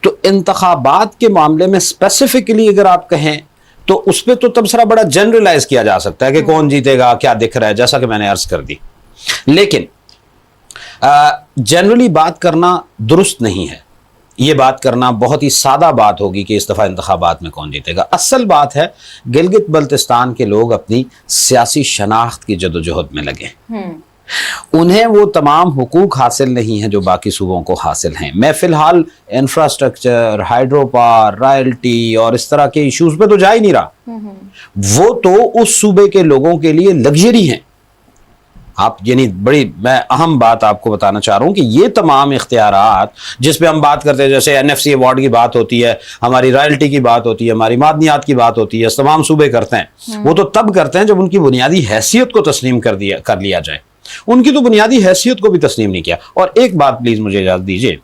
تو انتخابات کے معاملے میں اسپیسیفکلی اگر آپ کہیں تو اس پہ تو تبصرہ بڑا جنرلائز کیا جا سکتا ہے کہ کون جیتے گا، کیا دکھ رہا ہے، جیسا کہ میں نے عرض کر دی، لیکن جنرلی بات کرنا درست نہیں ہے. یہ بات کرنا بہت ہی سادہ بات ہوگی کہ اس دفعہ انتخابات میں کون جیتے گا. اصل بات ہے گلگت بلتستان کے لوگ اپنی سیاسی شناخت کی جدوجہد میں لگے. انہیں وہ تمام حقوق حاصل نہیں ہیں جو باقی صوبوں کو حاصل ہیں. میں فی الحال انفراسٹرکچر، ہائیڈرو پاور، رائلٹی اور اس طرح کے ایشوز پہ تو جا ہی نہیں رہا. وہ تو اس صوبے کے لوگوں کے لیے لگژری ہیں. آپ یعنی بڑی میں اہم بات آپ کو بتانا چاہ رہا ہوں کہ یہ تمام اختیارات جس پہ ہم بات کرتے ہیں، جیسے NFC ایوارڈ کی بات ہوتی ہے، ہماری رائلٹی کی بات ہوتی ہے، ہماری معدنیات کی بات ہوتی ہے، تمام صوبے کرتے ہیں. وہ تو تب کرتے ہیں جب ان کی بنیادی حیثیت کو تسلیم کر لیا جائے. ان کی تو بنیادی حیثیت کو بھی تسلیم نہیں کیا. اور ایک بات پلیز مجھے اجازت دیجیے،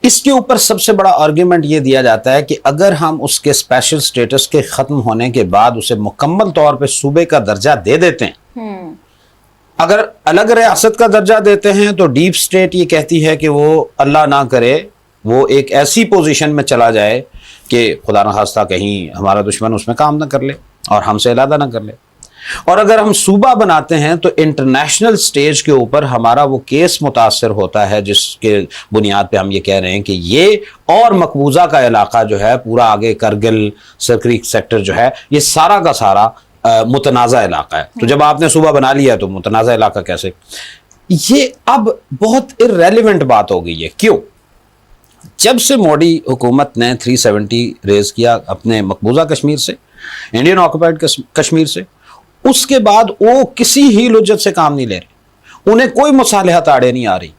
اس کے اوپر سب سے بڑا آرگیومنٹ یہ دیا جاتا ہے کہ اگر ہم اس کے اسپیشل سٹیٹس کے ختم ہونے کے بعد اسے مکمل طور پہ صوبے کا درجہ دے دیتے ہیں، اگر الگ ریاست کا درجہ دیتے ہیں تو ڈیپ سٹیٹ یہ کہتی ہے کہ وہ اللہ نہ کرے وہ ایک ایسی پوزیشن میں چلا جائے کہ خدا نخواستہ کہیں ہمارا دشمن اس میں کام نہ کر لے اور ہم سے علیحدہ نہ کر لے. اور اگر ہم صوبہ بناتے ہیں تو انٹرنیشنل سٹیج کے اوپر ہمارا وہ کیس متاثر ہوتا ہے جس کے بنیاد پہ ہم یہ کہہ رہے ہیں کہ یہ اور مقبوضہ کا علاقہ جو ہے پورا آگے کرگل سرکریک سیکٹر جو ہے یہ سارا کا سارا متنازع علاقہ ہے. تو جب آپ نے صوبہ بنا لیا تو متنازع علاقہ کیسے؟ یہ اب بہت irrelevant بات ہو گئی ہے. کیوں؟ جب سے موڈی حکومت نے 370 ریز کیا اپنے مقبوضہ کشمیر سے، انڈین آکوپائڈ کشمیر سے، اس کے بعد وہ کسی ہی لجت سے کام نہیں لے رہے. انہیں کوئی مصالحت آڑے نہیں آ رہی،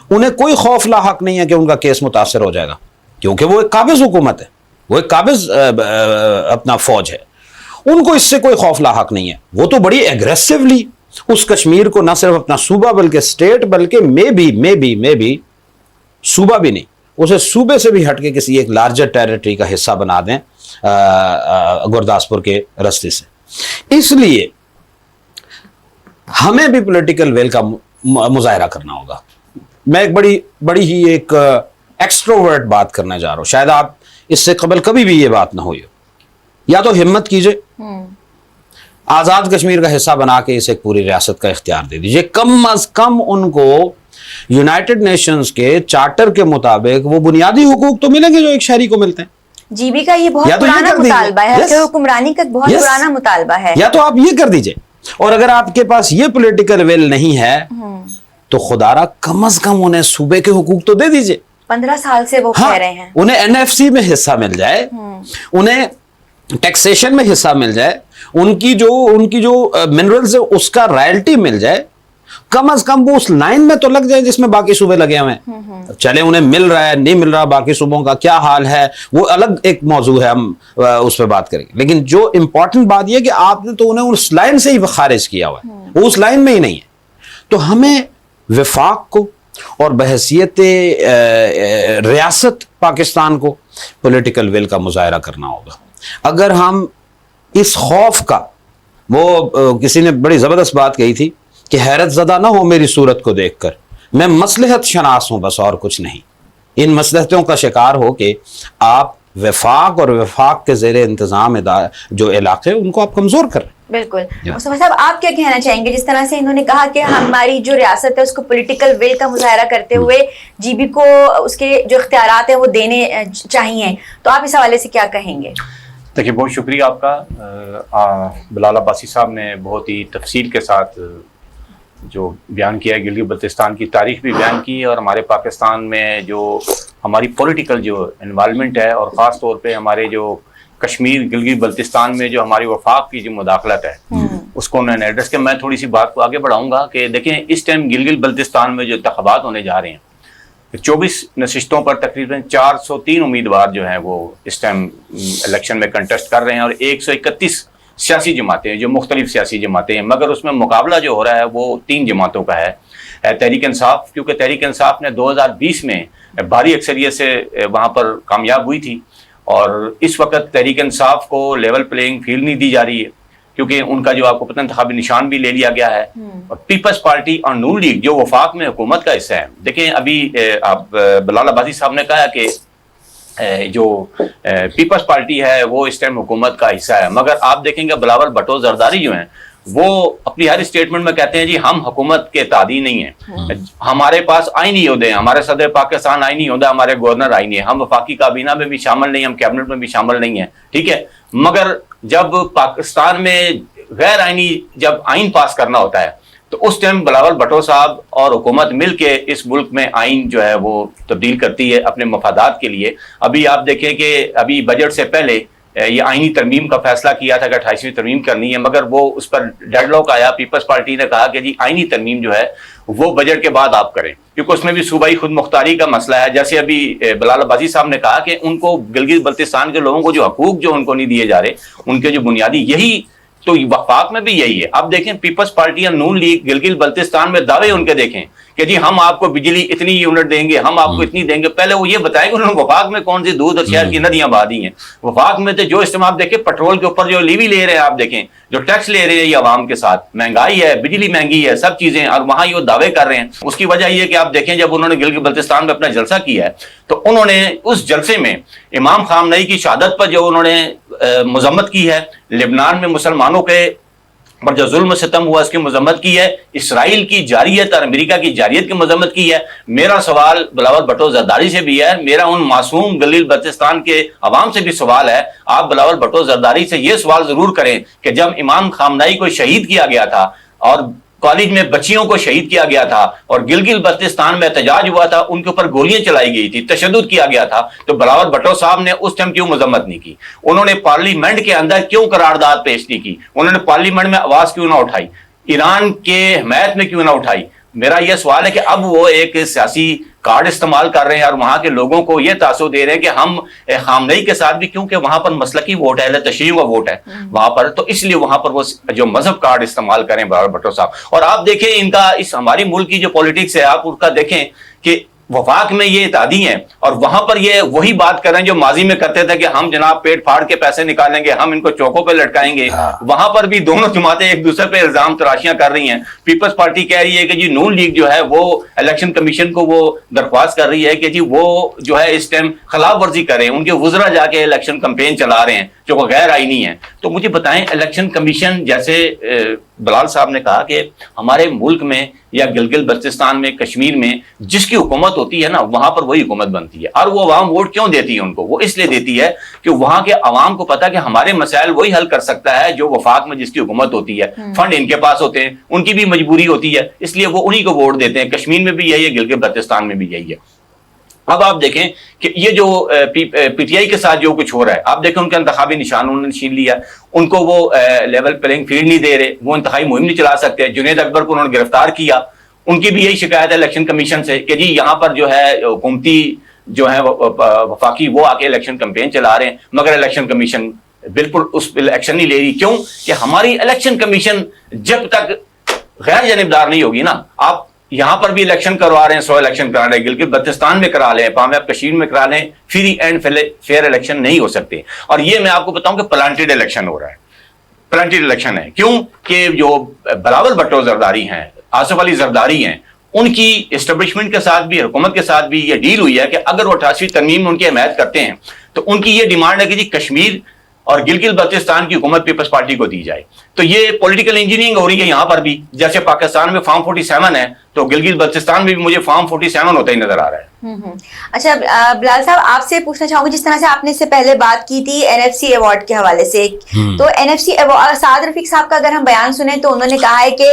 انہیں کوئی خوف لاحق نہیں ہے کہ ان کا کیس متاثر ہو جائے گا، کیونکہ وہ ایک قابض حکومت ہے، وہ ایک قابض اپنا فوج ہے. ان کو اس سے کوئی خوف لاحق نہیں ہے. وہ تو بڑی ایگریسولی اس کشمیر کو نہ صرف اپنا صوبہ بلکہ اسٹیٹ بلکہ میں بھی صوبہ بھی نہیں، اسے صوبے سے بھی ہٹ کے کسی ایک لارجر ٹیریٹری کا حصہ بنا دیں گرداسپور کے رستے سے. اس لیے ہمیں بھی پولیٹیکل ویل کا مظاہرہ کرنا ہوگا. میں ایک بڑی ہی ایک ایکسٹروورٹ بات کرنے جا رہا ہوں، شاید آپ اس سے قبل کبھی بھی یہ بات نہ ہوئی ہو. یا تو ہمت کیجئے، آزاد کشمیر کا حصہ بنا کے اسے ایک پوری ریاست کا اختیار دے دیجئے. کم از کم ان کو یونائٹڈ نیشنز کے چارٹر کے مطابق وہ بنیادی حقوق تو ملیں گے جو ایک شہری کو ملتے ہیں. جی بی کا یہ بہت پرانا مطالبہ ہے، حکمرانی کا بہت پرانا مطالبہ ہے. یا تو آپ یہ کر دیجئے، اور اگر آپ کے پاس یہ پولیٹیکل ویل نہیں ہے تو خدا را کم از کم انہیں صوبے کے حقوق تو دے دیجئے. 15 سال سے وہ کہہ رہے ہیں انہیں NFC میں حصہ مل جائے، انہیں ٹیکسیشن میں حصہ مل جائے، ان کی جو منرلز ہے اس کا رائلٹی مل جائے. کم از کم وہ اس لائن میں تو لگ جائے جس میں باقی صوبے لگے ہوئے ہیں. چلے انہیں مل رہا ہے نہیں مل رہا، باقی صوبوں کا کیا حال ہے وہ الگ ایک موضوع ہے، ہم اس پہ بات کریں گے. لیکن جو امپورٹنٹ بات یہ کہ آپ نے تو انہیں اس لائن سے ہی خارج کیا ہوا ہے، وہ اس لائن میں ہی نہیں ہے. تو ہمیں وفاق کو اور بحیثیت ریاست پاکستان کو پولیٹیکل ویل کا مظاہرہ کرنا ہوگا. اگر ہم اس خوف کا، وہ کسی نے بڑی زبردست بات کہی تھی کہ حیرت زدہ نہ ہو میری صورت کو دیکھ کر، میں مصلحت شناس ہوں بس اور کچھ نہیں. ان مصلحتوں کا شکار ہو کہ آپ وفاق اور وفاق کے زیر انتظام جو علاقے ان کو آپ کمزور کر رہے ہیں. بالکل. مصطفیٰ صاحب آپ کیا کہنا چاہیں گے؟ جس طرح سے انہوں نے کہا کہ ہماری جو ریاست ہے اس کو پولیٹیکل ول کا مظاہرہ کرتے ہوئے جی بی کو اس کے جو اختیارات ہیں وہ دینے چاہیے، تو آپ اس حوالے سے کیا کہیں گے؟ دیکھیے بہت شکریہ آپ کا. بلال عباسی صاحب نے بہت ہی تفصیل کے ساتھ جو بیان کیا ہے، گلگت بلتستان کی تاریخ بھی بیان کی ہے، اور ہمارے پاکستان میں جو ہماری پولیٹیکل جو انوالومنٹ ہے، اور خاص طور پہ ہمارے جو کشمیر گلگت بلتستان میں جو ہماری وفاق کی جو مداخلت ہے اس کو انہوں نے ایڈریس کیا. میں تھوڑی سی بات کو آگے بڑھاؤں گا کہ دیکھیں اس ٹائم گلگت بلتستان میں جو انتخابات ہونے جا رہے ہیں، 24 نشستوں پر تقریباً 403 امیدوار جو ہیں وہ اس ٹائم الیکشن میں کنٹیسٹ کر رہے ہیں، اور 131 سیاسی جماعتیں جو مختلف سیاسی جماعتیں ہیں، مگر اس میں مقابلہ جو ہو رہا ہے وہ 3 جماعتوں کا ہے. تحریک انصاف، کیونکہ تحریک انصاف نے 2020 میں بھاری اکثریت سے وہاں پر کامیاب ہوئی تھی، اور اس وقت تحریک انصاف کو لیول پلینگ فیلڈ نہیں دی جا رہی ہے. کیونکہ ان کا جو آپ کو پتہ انتخابی نشان بھی لے لیا گیا ہے. اور پیپلز پارٹی اور نون لیگ جو وفاق میں حکومت کا حصہ ہے. دیکھیں ابھی آپ بلال عباسی صاحب نے کہا کہ جو پیپلز پارٹی ہے وہ اس ٹائم حکومت کا حصہ ہے, مگر آپ دیکھیں گے بلاول بھٹو زرداری جو ہیں وہ اپنی ہر اسٹیٹمنٹ میں کہتے ہیں جی ہم حکومت کے تابع نہیں ہیں, ہمارے پاس آئینی عہدے ہیں, ہمارے صدر پاکستان آئینی عہدہ, ہمارے گورنر آئینی ہے, ہم وفاقی کابینہ میں بھی شامل نہیں, ہم کیبنٹ میں بھی شامل نہیں ہیں, ٹھیک ہے. مگر جب پاکستان میں غیر آئینی جب آئین پاس کرنا ہوتا ہے تو اس ٹائم بلاول بھٹو صاحب اور حکومت مل کے اس ملک میں آئین جو ہے وہ تبدیل کرتی ہے اپنے مفادات کے لیے. ابھی آپ دیکھیں کہ ابھی بجٹ سے پہلے یہ آئینی ترمیم کا فیصلہ کیا تھا کہ 28ویں ترمیم کرنی ہے, مگر وہ اس پر ڈیڈ لاک آیا. پیپلز پارٹی نے کہا کہ جی آئینی ترمیم جو ہے وہ بجٹ کے بعد آپ کریں, کیونکہ اس میں بھی صوبائی خود مختاری کا مسئلہ ہے. جیسے ابھی بلال عباسی صاحب نے کہا کہ ان کو گلگت بلتستان کے لوگوں کو جو حقوق جو ان کو نہیں دیے جا رہے, ان کے جو بنیادی یہی تو وفاق میں بھی یہی ہے. اب دیکھیں پیپلز پارٹی اور نون لیگ گلگت بلتستان میں دعوے ان کے دیکھیں کہ جی ہم آپ کو بجلی اتنی یونٹ دیں گے, ہم آپ کو اتنی دیں گے. پہلے وہ یہ بتائیں کہ انہوں نے وفاق میں کون سی دودھ اور شہر کی ندیاں بہا دی ہیں. وفاق میں تو جو استعمال دیکھیں پٹرول کے اوپر جو لیوی لے رہے ہیں, آپ دیکھیں جو ٹیکس لے رہے ہیں یہ عوام کے ساتھ, مہنگائی ہے, بجلی مہنگی ہے, سب چیزیں, اور وہاں یہ دعوے کر رہے ہیں. اس کی وجہ یہ کہ آپ دیکھیں جب انہوں نے گلگت بلتستان میں اپنا جلسہ کیا ہے تو انہوں نے اس جلسے میں امام خامنئی کی شہادت پر جو انہوں نے مذمت کی ہے, لبنان میں مسلمانوں کے پر جو ظلم و ستم ہوا اس کی مذمت کی ہے, اسرائیل کی جارحیت اور امریکہ کی جارحیت کی مذمت کی ہے. میرا سوال بلاول بھٹو زرداری سے بھی ہے, میرا ان معصوم گلگت بلتستان کے عوام سے بھی سوال ہے. آپ بلاول بھٹو زرداری سے یہ سوال ضرور کریں کہ جب امام خامنئی کو شہید کیا گیا تھا اور کالج میں بچیوں کو شہید کیا گیا تھا اور گلگت بلتستان میں احتجاج ہوا تھا, ان کے اوپر گولیاں چلائی گئی تھی, تشدد کیا گیا تھا, تو بلاول بھٹو صاحب نے اس ٹائم کیوں مذمت نہیں کی؟ انہوں نے پارلیمنٹ کے اندر کیوں قرارداد پیش نہیں کی؟ انہوں نے پارلیمنٹ میں آواز کیوں نہ اٹھائی؟ ایران کے حمایت میں کیوں نہ اٹھائی؟ میرا یہ سوال ہے کہ اب وہ ایک سیاسی کارڈ استعمال کر رہے ہیں اور وہاں کے لوگوں کو یہ تاثر دے رہے ہیں کہ ہم خامنئی کے ساتھ بھی, کیونکہ وہاں پر مسلکی ووٹ ہے, تشیع کا ووٹ ہے وہاں پر, تو اس لیے وہاں پر وہ جو مذہب کارڈ استعمال کریں بلاول بھٹو صاحب. اور آپ دیکھیں ان کا اس ہماری ملک کی جو پولیٹکس ہے, آپ اس کا دیکھیں کہ وفاق میں یہ اتحادی ہیں اور وہاں پر یہ وہی بات کر رہے ہیں جو ماضی میں کرتے تھے کہ ہم جناب پیٹ پھاڑ کے پیسے نکالیں گے, ہم ان کو چوکوں پہ لٹکائیں گے. وہاں پر بھی دونوں جماعتیں ایک دوسرے پہ الزام تراشیاں کر رہی ہیں. پیپلز پارٹی کہہ رہی ہے کہ جی نون لیگ جو ہے وہ الیکشن کمیشن کو وہ درخواست کر رہی ہے کہ جی وہ جو ہے اس ٹائم خلاف ورزی کریں, ان کے وزراء جا کے الیکشن کمپین چلا رہے ہیں جو غیر آئینی ہیں. تو مجھے بتائیں الیکشن کمیشن, جیسے بلال صاحب نے کہا کہ ہمارے ملک میں یا گلگت بلتستان میں, کشمیر میں جس کی حکومت ہوتی ہے نا وہاں پر وہی حکومت بنتی ہے. اور وہ عوام ووٹ کیوں دیتی ہے ان کو؟ وہ اس لیے دیتی ہے کہ وہاں کے عوام کو پتا کہ ہمارے مسائل وہی حل کر سکتا ہے جو وفاق میں جس کی حکومت ہوتی ہے. فنڈ ان کے پاس ہوتے ہیں, ان کی بھی مجبوری ہوتی ہے, اس لیے وہ انہی کو ووٹ دیتے ہیں. کشمیر میں بھی یہی ہے, گلگت بلتستان میں بھی یہی ہے. اب آپ دیکھیں کہ یہ جو پی ٹی آئی کے ساتھ جو کچھ ہو رہا ہے, آپ دیکھیں ان کے انتخابی نشان انہوں نے چھین لیا, ان کو وہ لیول پلینگ فیلڈ نہیں دے رہے, وہ انتخابی مہم نہیں چلا سکتے. جنید اکبر کو انہوں نے گرفتار کیا, ان کی بھی یہی شکایت ہے الیکشن کمیشن سے کہ جی یہاں پر جو ہے حکومتی جو ہے وفاقی وہ آ کے الیکشن کمپین چلا رہے ہیں, مگر الیکشن کمیشن بالکل اس پہ ایکشن نہیں لے رہی. کیوں کہ ہماری الیکشن کمیشن جب تک غیر جانبدار نہیں ہوگی نا, آپ یہاں پر بھی الیکشن کروا رہے ہیں, 100 الیکشن کرا رہے ہیں, گلگت بلتستان میں کرا لیں, پامیاب کشمیر میں کرا لیں, فری اینڈ فیئر الیکشن نہیں ہو سکتے. اور یہ میں آپ کو بتاؤں کہ پلانٹڈ الیکشن ہو رہا ہے, پلانٹڈ الیکشن ہے. کیوں کہ جو بلاول بھٹو زرداری ہیں, آصف علی زرداری ہیں, ان کی اسٹیبلشمنٹ کے ساتھ بھی, حکومت کے ساتھ بھی یہ ڈیل ہوئی ہے کہ اگر وہ 88ویں ترمیم میں ان کی حمایت کرتے ہیں تو ان کی یہ ڈیمانڈ ہے کہ جی کشمیر اور گلگت بلتستان کی حکومت پیپلز پارٹی کو دی جائے. تو یہ پولیٹیکل انجینئرنگ ہو رہی ہے یہاں پر بھی. جیسے پاکستان میں فارم 47 ہے تو گلگت بلتستان میں بھی مجھے فارم 47 ہوتا ہی نظر آ رہا ہے. اچھا بلال صاحب, آپ سے پوچھنا چاہوں گی, جس طرح سے آپ نے اس سے پہلے بات کی تھی این ایف سی ایوارڈ کے حوالے سے, تو این ایف سی سعد رفیق صاحب کا اگر ہم بیان سنیں تو انہوں نے کہا ہے کہ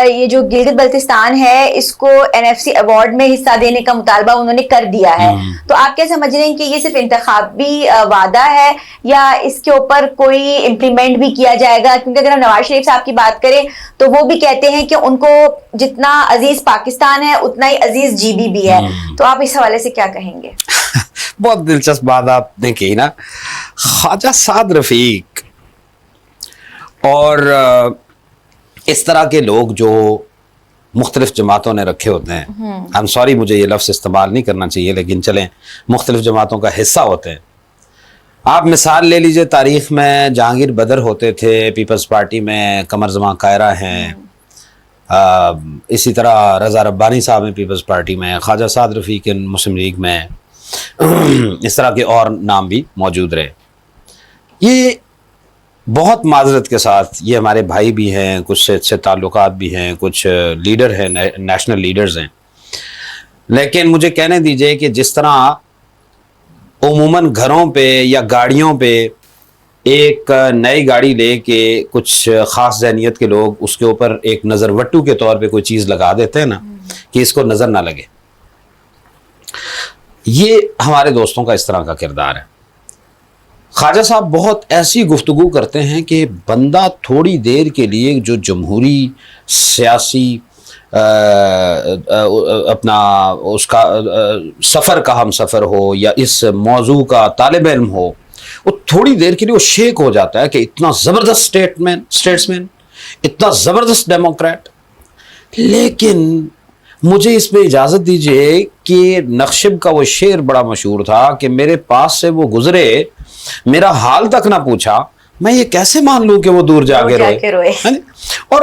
یہ جو گلگت بلتستان ہے اس کو این ایف سی ایوارڈ میں حصہ دینے کا مطالبہ انہوں نے کر دیا ہے. تو آپ کیا سمجھ رہے ہیں کہ یہ صرف انتخابی وعدہ ہے یا اس کے اوپر کوئی امپلیمنٹ بھی کیا جائے گا؟ کیونکہ اگر ہم نواز شریف صاحب کی بات کریں تو وہ بھی کہتے ہیں کہ ان کو جتنا عزیز پاکستان ہے اتنا ہی عزیز جی بی بھی ہے. تو آپ اس حوالے سے کیا کہیں گے؟ بہت دلچسپ بات آپ نے کہی نا. خواجہ سعد رفیق اور اس طرح کے لوگ جو مختلف جماعتوں نے رکھے ہوتے ہیں, I'm sorry مجھے یہ لفظ استعمال نہیں کرنا چاہیے لیکن چلیں, مختلف جماعتوں کا حصہ ہوتے ہیں, آپ مثال لے لیجئے تاریخ میں جہانگیر بدر ہوتے تھے پیپلز پارٹی میں، قمر زمان قاہرہ ہیں، اسی طرح رضا ربانی صاحب ہیں پیپلز پارٹی میں، خواجہ سعد رفیق مسلم لیگ میں، اس طرح کے اور نام بھی موجود رہے. یہ بہت معذرت کے ساتھ یہ ہمارے بھائی بھی ہیں، کچھ سے اچھے تعلقات بھی ہیں، کچھ لیڈر ہیں، نیشنل لیڈرز ہیں، لیکن مجھے کہنے دیجئے کہ جس طرح عموماً گھروں پہ یا گاڑیوں پہ ایک نئی گاڑی لے کے کچھ خاص ذہنیت کے لوگ اس کے اوپر ایک نظر وٹو کے طور پہ کوئی چیز لگا دیتے ہیں نا کہ اس کو نظر نہ لگے، یہ ہمارے دوستوں کا اس طرح کا کردار ہے. خواجہ صاحب بہت ایسی گفتگو کرتے ہیں کہ بندہ تھوڑی دیر کے لیے جو جمہوری سیاسی اپنا اس کا سفر کا ہم سفر ہو یا اس موضوع کا طالب علم ہو، وہ تھوڑی دیر کے لیے وہ شیک ہو جاتا ہے کہ اتنا زبردست اسٹیٹسمین، اتنا زبردست ڈیموکریٹ. لیکن مجھے اس پہ اجازت دیجئے کہ نقشب کا وہ شعر بڑا مشہور تھا کہ میرے پاس سے وہ گزرے، میرا حال تک نہ پوچھا، میں یہ کیسے مان لوں کہ وہ دور جا کے روئے. اور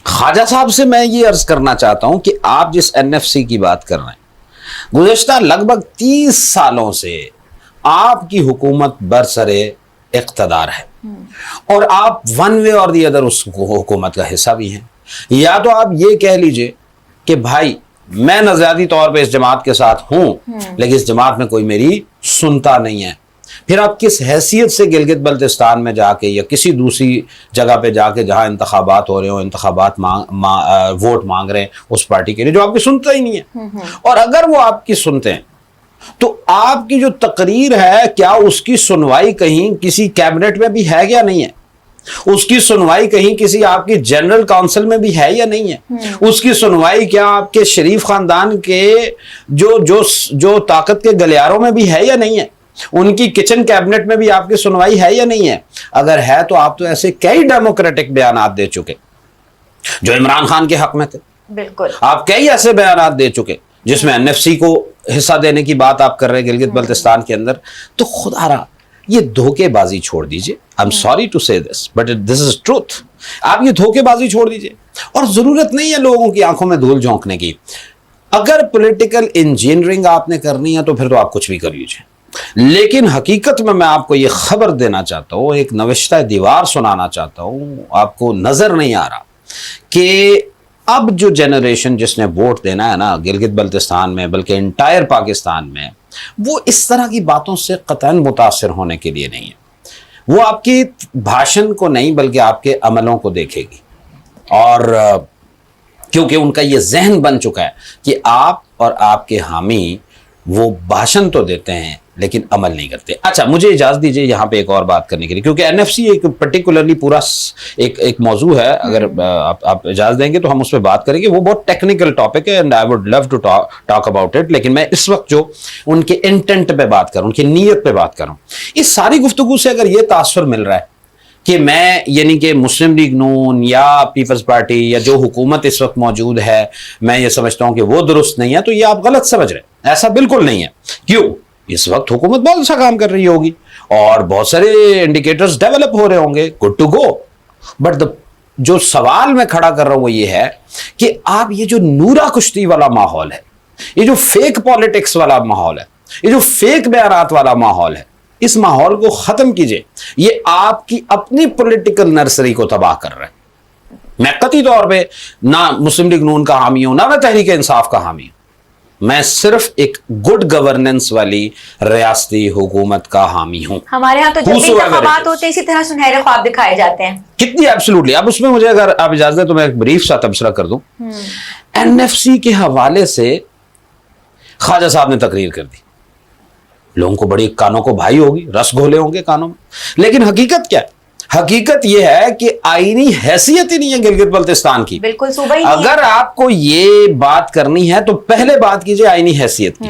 خواجہ صاحب سے میں یہ عرض کرنا چاہتا ہوں کہ آپ جس NFC کی بات کر رہے ہیں، گزشتہ لگ بھگ 30 سالوں سے آپ کی حکومت برسرے اقتدار ہے، اور آپ ون وے اور دی ادر اس حکومت کا حصہ بھی ہیں. یا تو آپ یہ کہہ لیجئے کہ بھائی میں نظریاتی طور پہ اس جماعت کے ساتھ ہوں لیکن اس جماعت میں کوئی میری سنتا نہیں ہے، پھر آپ کس حیثیت سے گلگت بلتستان میں جا کے یا کسی دوسری جگہ پہ جا کے جہاں انتخابات ہو رہے ہوں انتخابات ووٹ مانگ رہے ہیں اس پارٹی کے لیے جو آپ کی سنتا ہی نہیں ہے. اور اگر وہ آپ کی سنتے ہیں تو آپ کی جو تقریر ہے کیا اس کی سنوائی کہیں کسی کیبنٹ میں بھی ہے یا نہیں ہے؟ اس کی سنوائی کہیں کسی آپ کی جنرل کونسل میں بھی ہے یا نہیں ہے؟ اس کی سنوائی کیا آپ کے شریف خاندان کے جو طاقت کے گلیاروں میں بھی ہے یا نہیں ہے؟ ان کی کچن کیبنٹ میں بھی آپ کی سنوائی ہے یا نہیں ہے؟ اگر ہے تو آپ تو ایسے کئی ڈیموکریٹک بیانات دے چکے جو عمران خان کے حق میں تھے. بالکل آپ کئی ایسے بیانات دے چکے جس میں NFC کو حصہ دینے کی بات آپ کر رہے ہیں گلگت بلتستان کے اندر. تو خدا را یہ دھوکے بازی چھوڑ دیجئے. I'm sorry to say this but this is truth. آپ یہ دھوکے بازی چھوڑ دیجئے اور ضرورت نہیں ہے لوگوں کی آنکھوں میں دھول جھونکنے کی. اگر پولیٹیکل انجینئرنگ آپ نے کرنی ہے تو پھر تو آپ کچھ بھی کر لیجئے، لیکن حقیقت میں آپ کو یہ خبر دینا چاہتا ہوں، ایک نوشتہ دیوار سنانا چاہتا ہوں، آپ کو نظر نہیں آ رہا کہ اب جو جنریشن جس نے ووٹ دینا ہے نا گلگت بلتستان میں بلکہ انٹائر پاکستان میں، وہ اس طرح کی باتوں سے قطعاً متاثر ہونے کے لیے نہیں ہے. وہ آپ کی بھاشن کو نہیں بلکہ آپ کے عملوں کو دیکھے گی، اور کیونکہ ان کا یہ ذہن بن چکا ہے کہ آپ اور آپ کے حامی وہ بھاشن تو دیتے ہیں لیکن عمل نہیں کرتے. اچھا مجھے اجازت دیجئے یہاں پہ ایک اور بات کرنے کے لیے، کیونکہ NFC ایک پرٹیکولرلی پورا ایک موضوع ہے، اگر آپ اجازت دیں گے تو ہم اس پہ بات کریں گے. وہ بہت ٹیکنیکل ٹاپک ہے and I would love to talk about it, لیکن میں اس وقت جو ان کے انٹینٹ پہ بات کروں، ان کی نیت پہ بات کروں، اس ساری گفتگو سے اگر یہ تاثر مل رہا ہے کہ میں یعنی کہ مسلم لیگ نون یا پیپلز پارٹی یا جو حکومت اس وقت موجود ہے میں یہ سمجھتا ہوں کہ وہ درست نہیں ہے، تو یہ آپ غلط سمجھ رہے ہیں. ایسا بالکل نہیں ہے. کیوں؟ اس وقت حکومت بہت اچھا کام کر رہی ہوگی اور بہت سارے انڈیکیٹرز ڈیولپ ہو رہے ہوں گے، گڈ ٹو گو. بٹ جو سوال میں کھڑا کر رہا ہوں وہ یہ ہے کہ آپ یہ جو نورا کشتی والا ماحول ہے، یہ جو فیک پالیٹکس والا ماحول ہے، یہ جو فیک بیانات والا ماحول ہے، اس ماحول کو ختم کیجئے. یہ آپ کی اپنی پولیٹیکل نرسری کو تباہ کر رہے ہیں. میں قطعی طور پہ نہ مسلم لیگ نون کا حامی ہوں، نہ میں تحریک انصاف کا حامی ہوں. میں صرف ایک گڈ گورننس والی ریاستی حکومت کا حامی ہوں. ہمارے ہاں تو جب بھی انتخابات ہوتے ہیں اسی طرح سنہرے خواب دکھائے جاتے ہیں. کتنی ایبسولوٹلی. اب اس میں مجھے اگر آپ اجازت دیں تو میں ایک بریف سا تبصرہ کر دوں. NFC کے حوالے سے خواجہ صاحب نے تقریر کر دی، لوگوں کو بڑی کانوں کو بھائی ہوگی، رس گھولے ہوں گے کانوں میں، لیکن حقیقت کیا ہے؟ حقیقت یہ ہے کہ آئینی حیثیت ہی نہیں ہے گلگت بلتستان کی. بالکل صوبہ ہی. اگر آپ کو یہ بات کرنی ہے تو پہلے بات کیجئے آئینی حیثیت کی،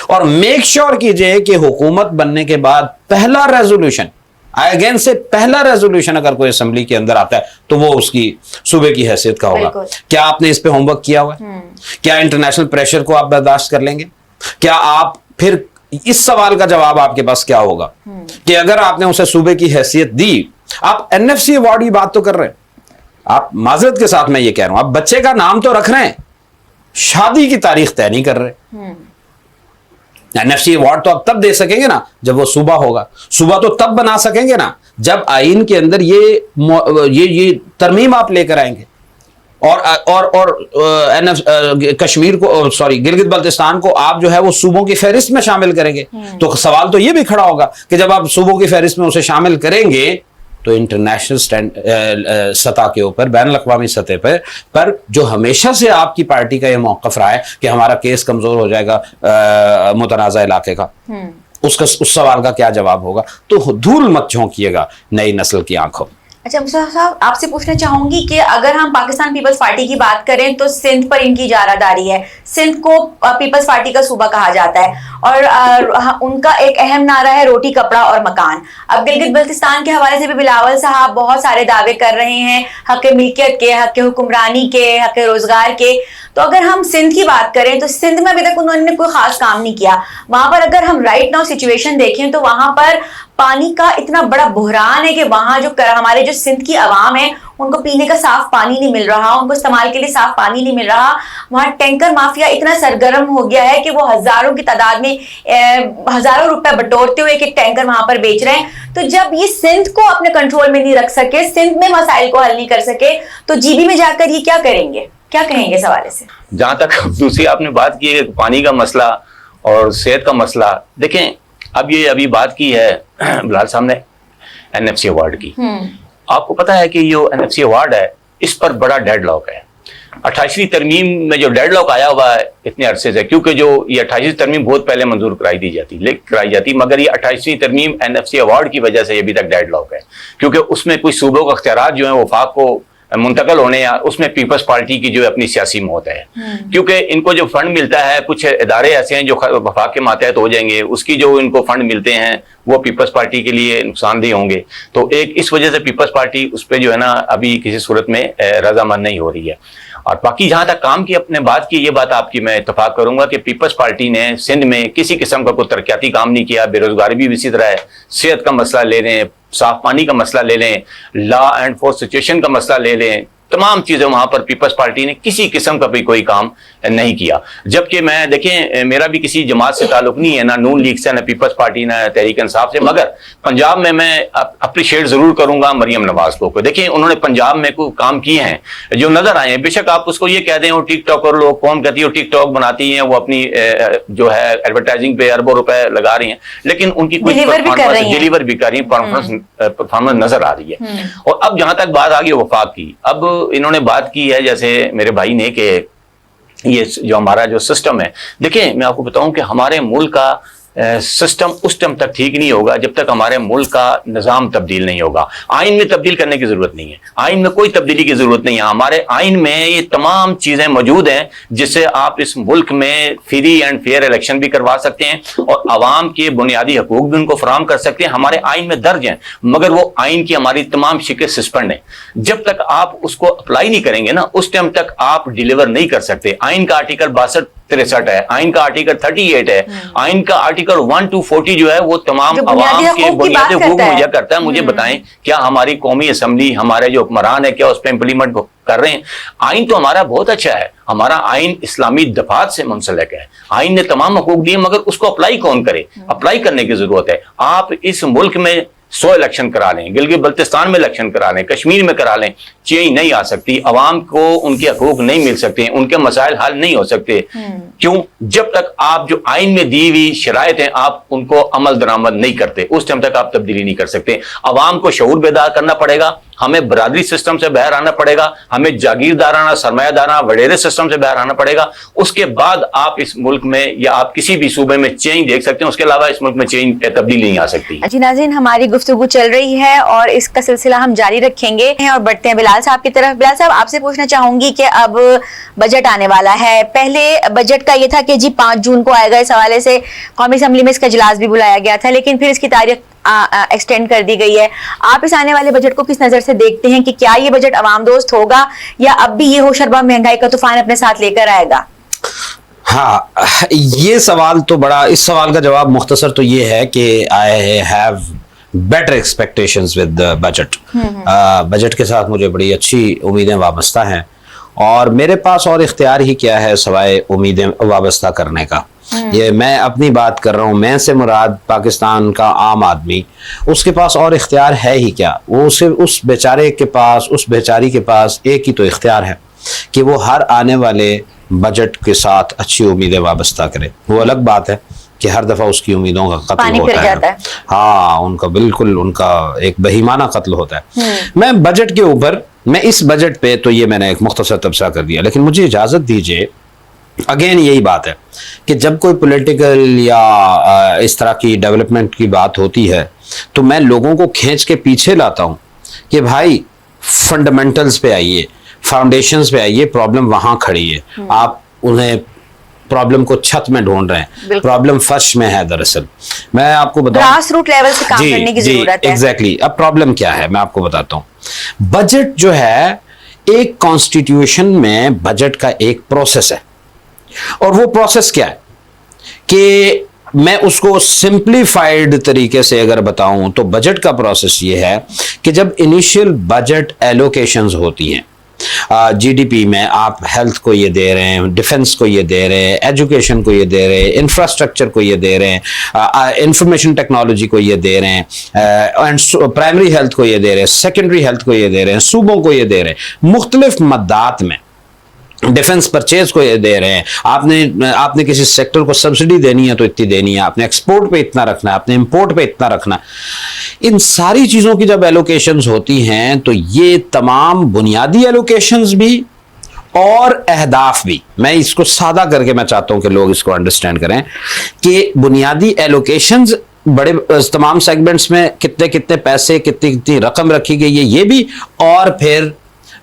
اور میک شور کیجئے کہ حکومت بننے کے بعد پہلا ریزولوشن، اگین سے پہلا ریزولوشن اگر کوئی اسمبلی کے اندر آتا ہے تو وہ اس کی صوبے کی حیثیت کا ہوگا. کیا آپ نے اس پہ ہوم ورک کیا ہوا ہے؟ کیا انٹرنیشنل پریشر کو آپ برداشت کر لیں گے؟ کیا آپ پھر اس سوال کا جواب آپ کے پاس کیا ہوگا کہ اگر آپ نے اسے صوبے کی حیثیت دی, آپ این ایف سی ایوارڈ کی بات تو کر رہے ہیں, آپ معذرت کے ساتھ میں یہ کہہ رہا ہوں, آپ بچے کا نام تو رکھ رہے ہیں, شادی کی تاریخ طے نہیں کر رہے. این ایف سی ایوارڈ تو آپ تب دے سکیں گے نا جب وہ صوبہ ہوگا, صوبہ تو تب بنا سکیں گے نا جب آئین کے اندر یہ ترمیم آپ لے کر آئیں گے, اور کشمیر کو سوری گلگت بلتستان کو آپ جو ہے وہ صوبوں کی فہرست میں شامل کریں گے. تو سوال تو یہ بھی کھڑا ہوگا کہ جب آپ صوبوں کی فہرست میں اسے شامل کریں گے تو انٹرنیشنل سطح کے اوپر, بین الاقوامی سطح پر جو ہمیشہ سے آپ کی پارٹی کا یہ موقف رہا ہے کہ ہمارا کیس کمزور ہو جائے گا متنازع علاقے کا, اس سوال کا کیا جواب ہوگا؟ تو دھول مت جھونکیے گا نئی نسل کی آنکھوں. اچھا مصطفیٰ صاحب, آپ سے پوچھنا چاہوں گی کہ اگر ہم پاکستان پیپلز پارٹی کی بات کریں تو سندھ پر ان کی اجارہ داری ہے, سندھ کو پیپلز پارٹی کا صوبہ کہا جاتا ہے, اور ان کا ایک اہم نعرہ ہے روٹی کپڑا اور مکان. اب گلگت بلتستان کے حوالے سے بھی بلاول صاحب بہت سارے دعوے کر رہے ہیں حق ملکیت کے, حق حکمرانی کے, حق روزگار کے. تو اگر ہم سندھ کی بات کریں تو سندھ میں ابھی تک انہوں نے کوئی خاص کام نہیں کیا. وہاں پر اگر ہم رائٹ ناؤ سچویشن دیکھیں تو وہاں پر پانی کا اتنا بڑا بحران ہے کہ وہاں جو ہمارے جو سندھ کی عوام ہے ان کو پینے کا صاف پانی نہیں مل رہا, ان کو استعمال کے لیے صاف پانی نہیں مل رہا. وہاں ٹینکر مافیا اتنا سرگرم ہو گیا ہے کہ وہ ہزاروں کی تعداد میں ہزاروں روپے بٹورتے ہوئے ایک ٹینکر وہاں پر بیچ رہے ہیں. تو جب یہ سندھ کو اپنے کنٹرول میں نہیں رکھ سکے, سندھ میں مسائل کو حل نہیں کر سکے, تو جی بی میں جا کر یہ کیا کریں گے, کیا کہیں گے اس حوالے سے؟ جہاں تک دوسری آپ نے بات کی ہے پانی کا مسئلہ اور صحت کا مسئلہ, دیکھیں اب یہ ابھی بات کی ہے بلال صاحب نے این ایف سی ایوارڈ کی. آپ کو پتا ہے کہ یہ این ایف سی ایوارڈ ہے, اس پر بڑا ڈیڈ لاک ہے. 28ویں ترمیم میں جو ڈیڈ لاک آیا ہوا ہے اتنے عرصے سے, کیونکہ جو یہ 28ویں ترمیم بہت پہلے منظور کرائی جاتی, مگر یہ 28ویں ترمیم این ایف سی ایوارڈ کی وجہ سے یہ ابھی تک ڈیڈ لاک ہے, کیونکہ اس میں کوئی صوبوں کا اختیارات جو ہیں وفاق کو منتقل ہونے, یا اس میں پیپلز پارٹی کی جو اپنی سیاسی موت ہے. کیونکہ ان کو جو فنڈ ملتا ہے, کچھ ادارے ایسے ہیں جو وفاق کے ماتحت ہو جائیں گے, اس کی جو ان کو فنڈ ملتے ہیں وہ پیپلز پارٹی کے لیے نقصان دہ ہوں گے. تو ایک اس وجہ سے پیپلز پارٹی اس پہ جو ہے نا ابھی کسی صورت میں رضامند نہیں ہو رہی ہے. اور باقی جہاں تک کام کی اپنے بات کی, یہ بات آپ کی میں اتفاق کروں گا کہ پیپلز پارٹی نے سندھ میں کسی قسم کا کوئی ترقیاتی کام نہیں کیا. بے روزگاری بھی اسی طرح ہے, صحت کا مسئلہ لے لیں, صاف پانی کا مسئلہ لے لیں, لا اینڈ فورس سچویشن کا مسئلہ لے لیں, تمام چیزیں وہاں پر پیپلز پارٹی نے کسی قسم کا بھی کوئی کام نہیں کیا. جبکہ میں دیکھیں میرا بھی کسی جماعت سے تعلق نہیں ہے, نہ نون لیگ سے, نہ پیپلز پارٹی, نہ تحریک انصاف سے, مگر پنجاب میں اپریشیٹ ضرور کروں گا مریم نواز کو. دیکھیں انہوں نے پنجاب میں کوئی کام کیے ہیں جو نظر آئے ہیں. بے شک آپ اس کو یہ کہہ دیں وہ ٹک ٹاک, اور لوگ قوم کہتی ہے وہ ٹک ٹاک بناتی ہیں, وہ اپنی جو ہے ایڈورٹائزنگ پہ اربوں روپے لگا رہی ہیں, لیکن ان کی کوئی ڈیلیور بھی کر رہی ہیں, پرفارمنس نظر آ رہی ہے. اور اب جہاں تک بات آ گئی وفاق کی, اب انہوں نے بات کی ہے جیسے میرے بھائی نے کہ یہ جو ہمارا جو سسٹم ہے, دیکھیں میں آپ کو بتاؤں کہ ہمارے ملک کا سسٹم اس ٹائم تک ٹھیک نہیں ہوگا جب تک ہمارے ملک کا نظام تبدیل نہیں ہوگا. آئین میں تبدیل کرنے کی ضرورت نہیں ہے, آئین میں کوئی تبدیلی کی ضرورت نہیں ہے. ہمارے آئین میں یہ تمام چیزیں موجود ہیں جس سے آپ اس ملک میں فری اینڈ فیئر الیکشن بھی کروا سکتے ہیں, اور عوام کے بنیادی حقوق بھی ان کو فراہم کر سکتے ہیں. ہمارے آئین میں درج ہیں, مگر وہ آئین کی ہماری تمام شکیں سسپینڈ ہیں. جب تک آپ اس کو اپلائی نہیں کریں گے نا, اس ٹائم تک آپ ڈیلیور نہیں کر سکتے. آئین کا آرٹیکل 62-63 ہے, آئین کا آرٹیکل 38 ہے, آئین کا آرٹیکل 1 to 40 جو ہے وہ تمام عوام کے بنیادی حقوق مہیا کرتا ہے. مجھے بتائیں کیا ہماری قومی اسمبلی, ہمارے جو حکمران ہے, کیا اس پہ امپلیمنٹ کر رہے ہیں؟ آئین تو ہمارا بہت اچھا ہے, ہمارا آئین اسلامی دفعات سے منسلک ہے, آئین نے تمام حقوق دیے, مگر اس کو اپلائی کون کرے؟ اپلائی کرنے کی ضرورت ہے. آپ اس ملک میں 100 الیکشن کرا لیں, گلگت بلتستان میں الیکشن کرا لیں, کشمیر میں کرا لیں, چینج نہیں آ سکتی. عوام کو ان کے حقوق نہیں مل سکتے, ان کے مسائل حل نہیں ہو سکتے. کیوں؟ جب تک آپ جو آئین میں دی ہوئی شرائط ہیں آپ ان کو عمل درآمد نہیں کرتے, اس ٹائم تک آپ تبدیلی نہیں کر سکتے. عوام کو شعور بیدار کرنا پڑے گا, ہمیں برادری سسٹم سے باہر آنا پڑے گا, ہمیں جاگیردارانہ سرمایہ دارانہ وڈیرے سسٹم سے باہر آنا پڑے گا. اس کے بعد آپ اس ملک میں یا آپ کسی بھی صوبے میں چینج دیکھ سکتے ہیں, اس کے علاوہ اس ملک میں چینج تبدیلی نہیں آ سکتی. جی ناظرین, ہماری گفتگو چل رہی ہے اور اس کا سلسلہ ہم جاری رکھیں گے اور بڑھتے ہیں بلال صاحب کی طرف. بلال صاحب, آپ سے پوچھنا چاہوں گی کہ اب بجٹ آنے والا ہے. پہلے بجٹ کا یہ تھا کہ جی 5 جون کو آئے گا, اس حوالے سے قومی اسمبلی میں اس کا اجلاس بھی بلایا گیا تھا, لیکن پھر اس کی تاریخ ایکسٹینڈ کر دی گئی ہے. آپ اس آنے والے بجٹ کو کس نظر سے دیکھتے ہیں کہ کیا یہ بجٹ عوام دوست ہوگا یا اب بھی یہ ہوشربا مہنگائی کا طوفان اپنے ساتھ لے کر آئے گا؟ ہاں یہ سوال تو بڑا، اس سوال کا جواب مختصر تو یہ ہے کہ I have better expectations with budget. Budget کے ساتھ مجھے بڑی اچھی امیدیں وابستہ ہیں، اور میرے پاس اور اختیار ہی کیا ہے سوائے امیدیں وابستہ کرنے کا. یہ میں اپنی بات کر رہا ہوں، میں سے مراد پاکستان کا عام آدمی، اس کے پاس اور اختیار ہے ہی کیا. وہ صرف اس بیچارے کے پاس، اس بیچاری کے پاس ایک ہی تو اختیار ہے کہ وہ ہر آنے والے بجٹ کے ساتھ اچھی امیدیں وابستہ کرے. وہ الگ بات ہے کہ ہر دفعہ اس کی امیدوں کا قتل ہوتا ہے. ہاں ان کا بالکل، ان کا ایک بہیمانہ قتل ہوتا ہے. میں بجٹ کے اوپر، میں اس بجٹ پہ تو یہ میں نے ایک مختصر تبصرہ کر دیا، لیکن مجھے اجازت دیجیے، اگین یہی بات ہے کہ جب کوئی پولیٹیکل یا اس طرح کی ڈیولپمنٹ کی بات ہوتی ہے تو میں لوگوں کو کھینچ کے پیچھے لاتا ہوں کہ بھائی فنڈامنٹلز پہ آئیے، فاؤنڈیشنز پہ آئیے. پرابلم وہاں کھڑی ہے، آپ انہیں پرابلم کو چھت میں ڈھونڈ رہے ہیں، پرابلم فرش میں ہے. دراصل میں آپ کو بتاؤں، گراس روٹ لیول سے کام کرنے کی ضرورت ہے. ایگزیکٹلی. اب پرابلم کیا ہے میں آپ کو بتاتا ہوں. بجٹ جو ہے، ایک کانسٹیٹیوشن میں بجٹ کا ایک پروسیس ہے، اور وہ پروسیس کیا ہے کہ میں اس کو سمپلیفائڈ طریقے سے اگر بتاؤں تو بجٹ کا پروسیس یہ ہے کہ جب انیشیل بجٹ ایلوکیشنز ہوتی ہیں، جی ڈی پی میں آپ ہیلتھ کو یہ دے رہے ہیں، ڈیفنس کو یہ دے رہے ہیں، ایجوکیشن کو یہ دے رہے ہیں، انفراسٹرکچر کو یہ دے رہے ہیں، انفارمیشن ٹیکنالوجی کو یہ دے رہے ہیں، پرائمری ہیلتھ کو یہ دے رہے ہیں، سیکنڈری ہیلتھ کو یہ دے رہے ہیں، صوبوں کو یہ دے رہے ہیں، مختلف مدات میں ڈیفنس پرچیز کو یہ دے رہے ہیں. آپ نے کسی سیکٹر کو سبسڈی دینی ہے تو اتنی دینی ہے، آپ نے ایکسپورٹ پہ اتنا رکھنا ہے، آپ نے امپورٹ پہ اتنا رکھنا ہے. ان ساری چیزوں کی جب ایلوکیشنز ہوتی ہیں تو یہ تمام بنیادی ایلوکیشنز بھی اور اہداف بھی، میں اس کو سادہ کر کے میں چاہتا ہوں کہ لوگ اس کو انڈرسٹینڈ کریں کہ بنیادی ایلوکیشنز بڑے تمام سیگمنٹس میں کتنے کتنے پیسے، کتنی رقم رکھی گئی ہے یہ بھی، اور پھر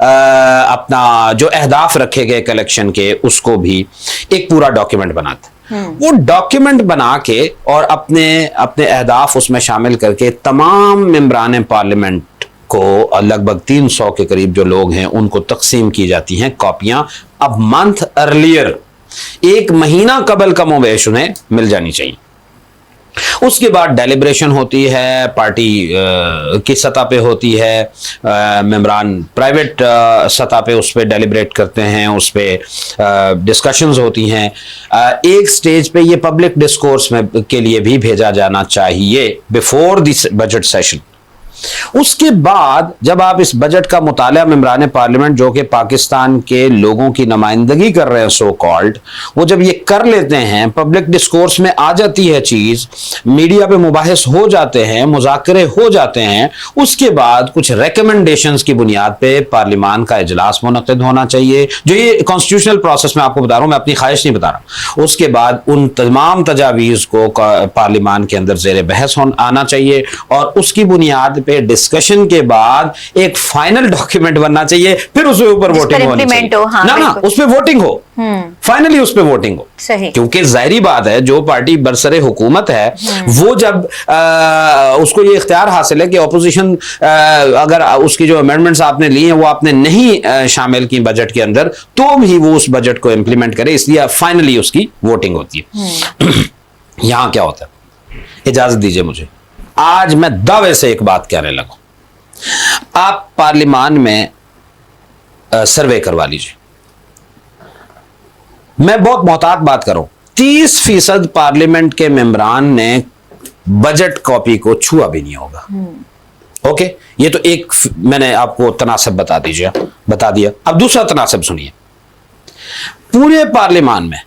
اپنا جو اہداف رکھے گئے کلیکشن کے اس کو بھی ایک پورا ڈاکیومنٹ بناتے. وہ ڈاکیومنٹ بنا کے اور اپنے اہداف اس میں شامل کر کے تمام ممبران پارلیمنٹ کو، لگ بھگ 300 کے قریب جو لوگ ہیں، ان کو تقسیم کی جاتی ہیں کاپیاں. اب منتھ ارلیئر، ایک مہینہ قبل کم و بیش انہیں مل جانی چاہیے. اس کے بعد ڈیلیبریشن ہوتی ہے، پارٹی کی سطح پہ ہوتی ہے، ممبران پرائیویٹ سطح پہ اس پہ ڈیلیبریٹ کرتے ہیں، اس پہ ڈسکشنز ہوتی ہیں. ایک سٹیج پہ یہ پبلک ڈسکورس میں کے لیے بھی بھیجا جانا چاہیے بیفور دی بجٹ سیشن. اس کے بعد جب آپ اس بجٹ کا مطالعہ ممبران پارلیمنٹ جو کہ پاکستان کے لوگوں کی نمائندگی کر رہے ہیں سو کالڈ، وہ جب یہ کر لیتے ہیں، پبلک ڈسکورس میں آ جاتی ہے چیز، میڈیا پہ مباحث ہو جاتے ہیں، مذاکرے ہو جاتے ہیں، اس کے بعد کچھ ریکمنڈیشنز کی بنیاد پہ پارلیمان کا اجلاس منعقد ہونا چاہیے. جو یہ کانسٹیٹیوشنل پروسیس میں آپ کو بتا رہا ہوں، میں اپنی خواہش نہیں بتا رہا. اس کے بعد ان تمام تجاویز کو پارلیمان کے اندر زیر بحث آنا چاہیے، اور اس کی بنیاد پہ ڈسکشن کے بعد ایک فائنل ڈاکیومنٹ بننا چاہیے. پھر اس کے اوپر ووٹنگ ہونی چاہیے. نا اس پہ ووٹنگ ہو، فائنلی اس پہ ووٹنگ ہو. کیونکہ ظاہری بات ہے جو پارٹی برسر حکومت ہے وہ جب اس کو یہ اختیار حاصل ہے کہ اپوزیشن اگر اس کی جو امینڈمنٹس آپ نے لی ہیں وہ آپ نے نہیں شامل کی بجٹ کے اندر، تو بھی وہ اس بجٹ کو امپلیمنٹ کرے، اس لیے فائنلی اس کی ووٹنگ ہوتی ہے. یہاں کیا ہوتا ہے، اجازت دیجیے مجھے، آج میں دعوے سے ایک بات کہنے لگا. آپ پارلیمان میں سروے کروا لیجیے، میں بہت محتاط بات کروں، 30% پارلیمنٹ کے ممبران نے بجٹ کاپی کو چھوا بھی نہیں ہوگا. اوکے، یہ تو ایک میں نے آپ کو تناسب بتا دیا. اب دوسرا تناسب سنیے. پورے پارلیمان میں